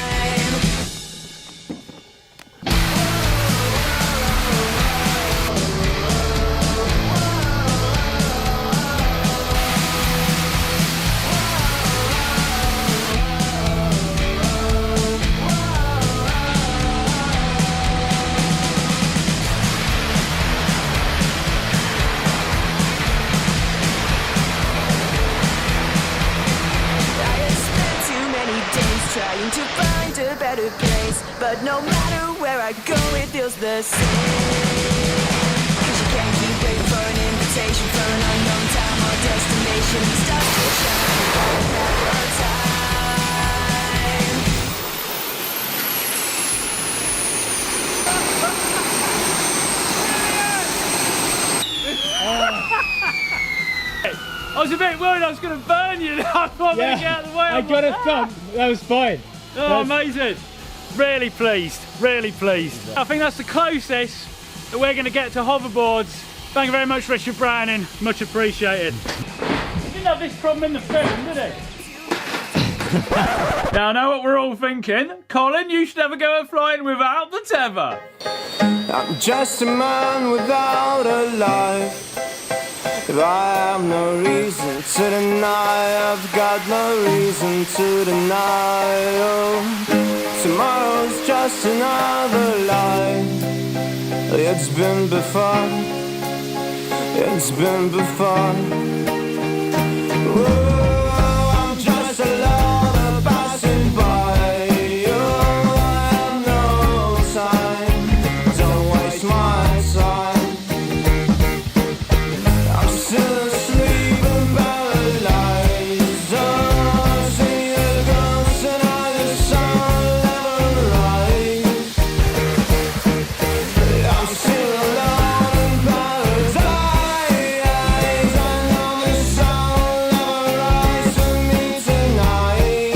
Trying to find a better place, but no matter where I go, it feels the same. 'Cause you can't keep waiting for an invitation for an unknown time or destination. Start to shine one more time. I was a bit worried I was going to burn you. I thought I'd get out of the way. I got a thump. That was fine. Oh, amazing. Really pleased. Really pleased. I think that's the closest that we're going to get to hoverboards. Thank you very much, Richard Browning. Much appreciated. He didn't have this problem in the film, did he? Now I know what we're all thinking. Colin, you should have a go at flying without the tether. I'm just a man without a life. If I have no reason to deny, I've got no reason to deny. Oh, tomorrow's just another lie. It's been before. It's been before. Oh, I'm just a lover passing by. Oh, I have no time. Don't waste my time. Still asleep and paralyzed. Oh, I see the ghosts and I the sun never rise. I'm still alone in paradise. I know the sun never rise for me tonight.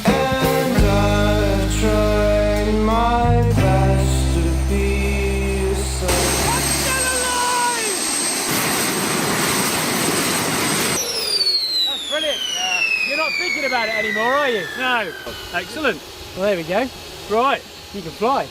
And I've tried my best to be the same. Brilliant. You're not thinking about it anymore, are you? No. Excellent. Well, there we go. Right, you can fly.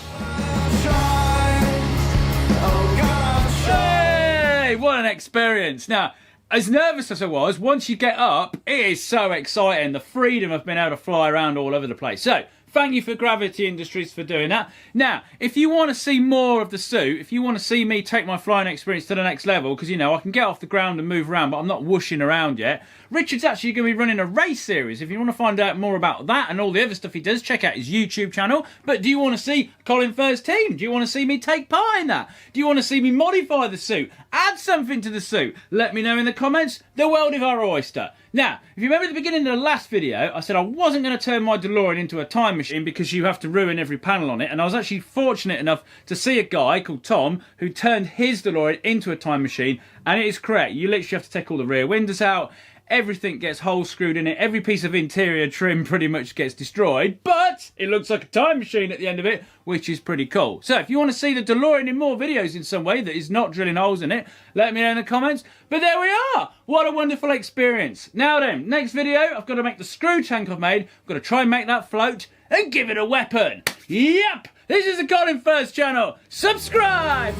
Hey, what an experience. Now, as nervous as I was, once you get up, it is so exciting. The freedom of being able to fly around all over the place. So, thank you for Gravity Industries for doing that. Now, if you want to see more of the suit, if you want to see me take my flying experience to the next level, because, you know, I can get off the ground and move around, but I'm not whooshing around yet, Richard's actually going to be running a race series. If you want to find out more about that and all the other stuff he does, check out his YouTube channel. But do you want to see Colin First Team? Do you want to see me take part in that? Do you want to see me modify the suit? Add something to the suit? Let me know in the comments. The world is our oyster. Now, if you remember at the beginning of the last video, I said I wasn't going to turn my DeLorean into a time machine because you have to ruin every panel on it. And I was actually fortunate enough to see a guy called Tom who turned his DeLorean into a time machine. And it is correct. You literally have to take all the rear windows out. Everything gets hole screwed in it. Every piece of interior trim pretty much gets destroyed. But it looks like a time machine at the end of it, which is pretty cool. So if you want to see the DeLorean in more videos in some way that is not drilling holes in it, let me know in the comments. But there we are. What a wonderful experience. Now then, next video, I've got to make the screw tank I've made. I've got to try and make that float and give it a weapon. Yep. This is the Colin First channel. Subscribe.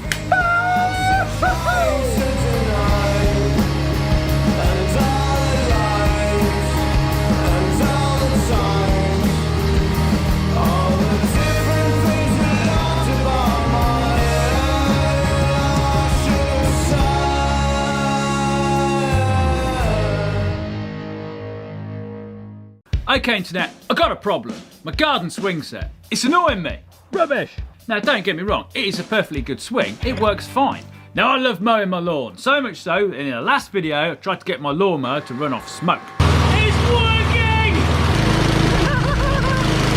All the different things we loved about my head, I should have said. Okay, internet, I got a problem. My garden swing set. It's annoying me. Rubbish. Now, don't get me wrong, it is a perfectly good swing. It works fine. Now, I love mowing my lawn, so much so that in the last video, I tried to get my lawnmower to run off smoke. It's working!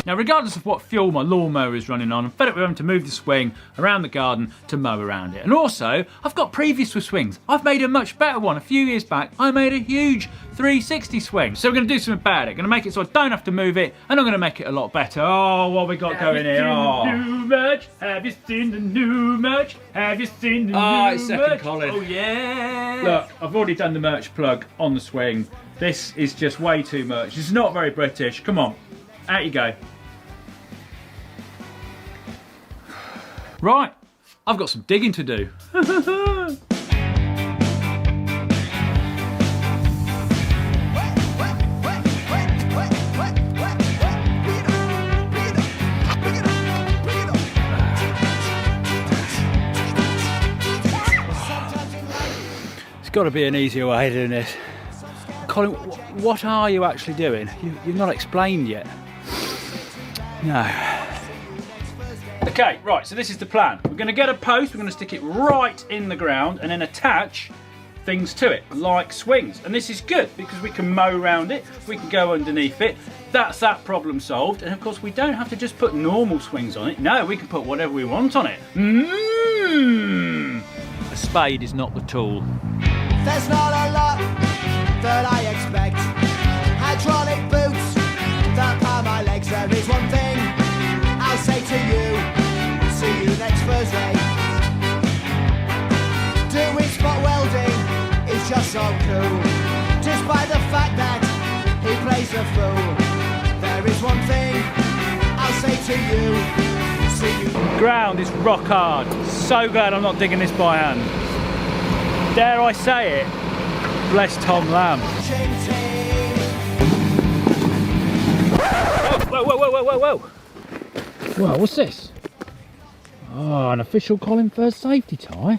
Now, regardless of what fuel my lawnmower is running on, I'm fed up with having to move the swing around the garden to mow around it. And also, I've got previous with swings. I've made a much better one. A few years back, I made a huge 360 swing. So we're going to do something about it. Going to make it so I don't have to move it, and I'm going to make it a lot better. Oh, what we got going here? Oh. New merch? Have you seen the new merch? Have you seen the new merch? It's second Colin. Oh, yeah. Look, I've already done the merch plug on the swing. This is just way too much. It's not very British. Come on, out you go. Right, I've got some digging to do. There's got to be an easier way of doing this. Colin, what are you actually doing? You've not explained yet. No. Okay, right, so this is the plan. We're going to get a post, we're going to stick it right in the ground and then attach things to it, like swings. And this is good because we can mow around it, we can go underneath it. That's that problem solved. And of course, we don't have to just put normal swings on it. No, we can put whatever we want on it. A spade is not the tool. There's not a lot that I expect. Hydraulic boots that power my legs. There is one thing I'll say to you. See you next Thursday. Doing spot welding is just so cool. Despite the fact that he plays the fool. There is one thing I'll say to you. See you. Ground is rock hard. So glad I'm not digging this by hand. Dare I say it? Bless Tom Lamb. Whoa, whoa, whoa, whoa, whoa, whoa. Well, what's this? Oh, an official Colin Firth safety tie.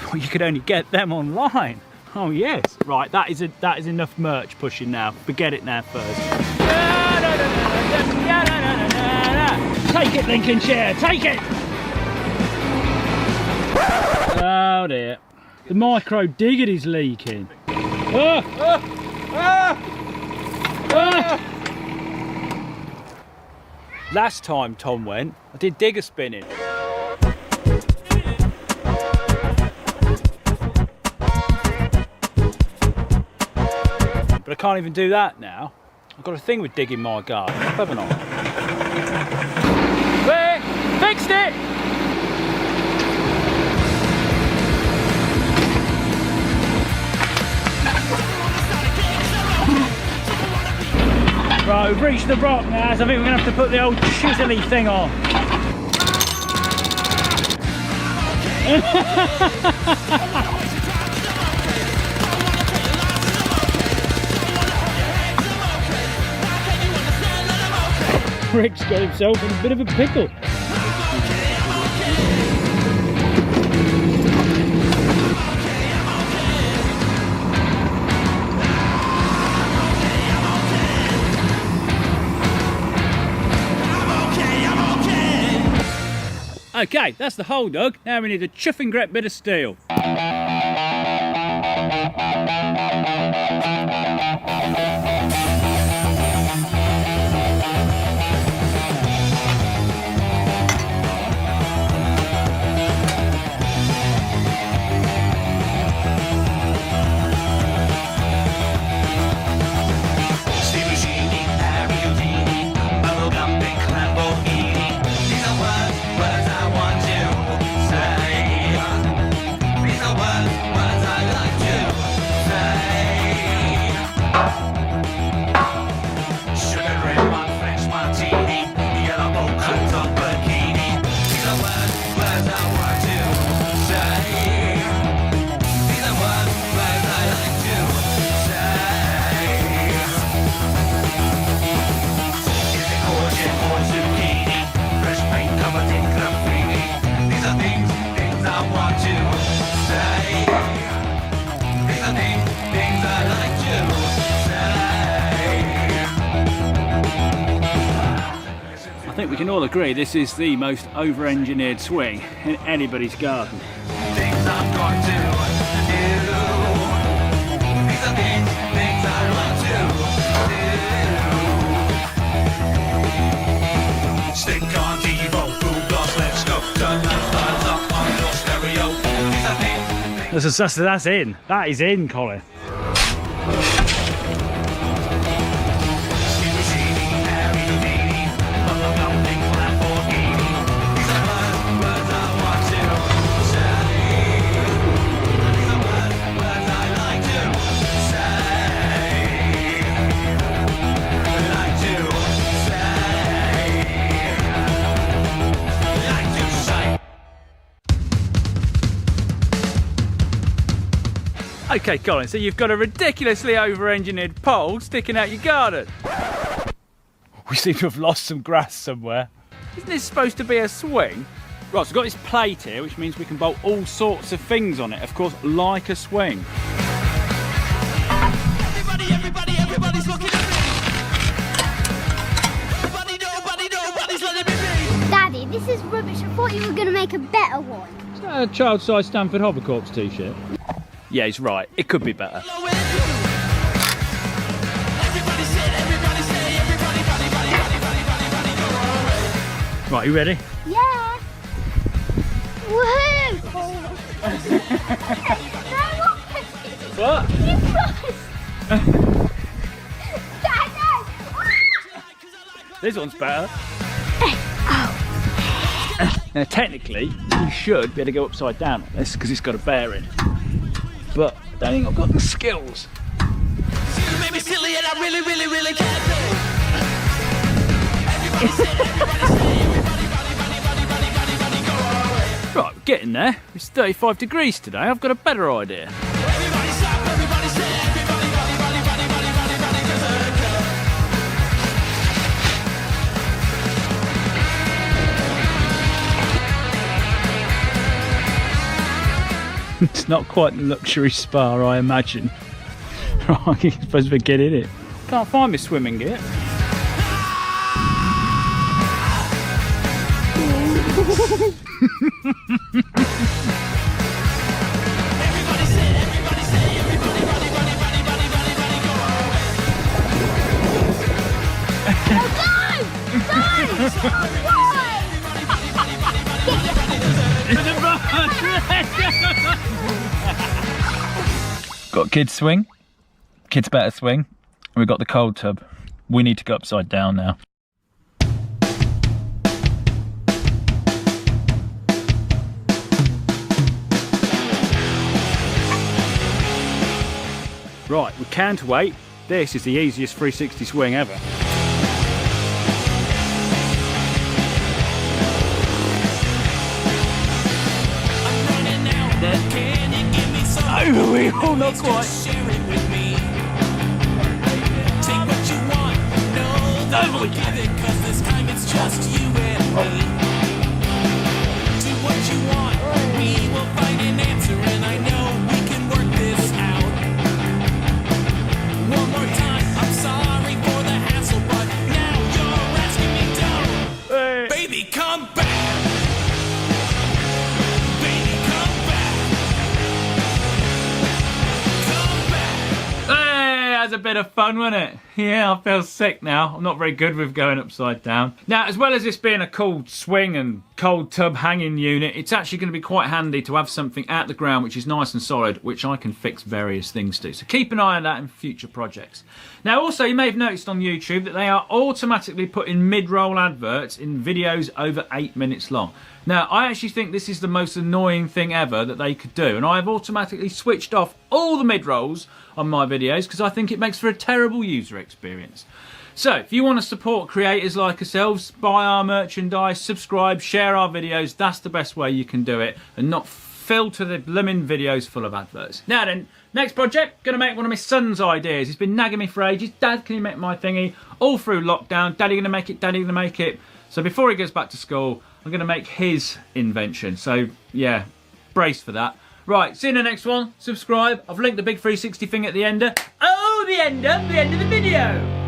Well, you could only get them online. Oh yes. Right, that is enough merch pushing now. Forget it now first. Take it, Lincolnshire, take it! Oh dear. The micro digger's leaking. Last time Tom went, I did digger spinning. But I can't even do that now. I've got a thing with digging my garden, haven't I? Wait, fixed it! Right, we've reached the rock now, so I think we're going to have to put the old chisel-y thing on. Rick's got himself in a bit of a pickle. Okay, that's the hole dug. Now we need a chuffing great bit of steel. think we can all agree this is the most over-engineered swing in anybody's garden. Things I'm going to do. These are things I want to do. Stick on TiVo, boom blast, let's go. Turn that dials up on your stereo. These are things. That's in. That is in, Colin. Okay, Colin, so you've got a ridiculously over-engineered pole sticking out your garden. We seem to have lost some grass somewhere. Isn't this supposed to be a swing? Right, so we've got this plate here, which means we can bolt all sorts of things on it, of course, like a swing. Everybody's looking at me. Nobody's letting me be. Daddy, this is rubbish. I thought you were going to make a better one. Is that a child-sized Stanford Hovercorps t-shirt? Yeah, he's right. It could be better. Right, you ready? Yeah. Woohoo! What? You Dad, This one's better. Now, technically, you should be able to go upside down on this because it's got a bearing. But I don't think I've got the skills. You made me silly and I really can't do. Right, we're getting there. It's 35 degrees today. I've got a better idea. Everybody stop, everybody say, everybody. It's not quite the luxury spa I imagine. Right, you're supposed to get in it. Can't find my swimming gear. Got kids swing, kids better swing, and we've got the cold tub. We need to go upside down now. Right, we counterweight. This is the easiest 360 swing ever. Oh, we all not quite. That's a bit of fun, wasn't it? Yeah, I feel sick now. I'm not very good with going upside down. Now, as well as this being a cool swing and cold tub hanging unit, it's actually going to be quite handy to have something at the ground which is nice and solid, which I can fix various things to. So keep an eye on that in future projects. Now, also, you may have noticed on YouTube that they are automatically putting mid-roll adverts in videos over 8 minutes long. Now, I actually think this is the most annoying thing ever that they could do, and I've automatically switched off all the mid-rolls on my videos because I think it makes for a terrible user experience. So, if you want to support creators like ourselves, buy our merchandise, subscribe, share our videos, that's the best way you can do it, and not filter the blooming videos full of adverts. Now then, next project, gonna make one of my son's ideas. He's been nagging me for ages. Dad, can you make my thingy? All through lockdown, Daddy gonna make it, Daddy gonna make it. So before he goes back to school, I'm gonna make his invention. So yeah, brace for that. Right, see you in the next one. Subscribe. I've linked the big 360 thing at the end. Oh, the end of the video.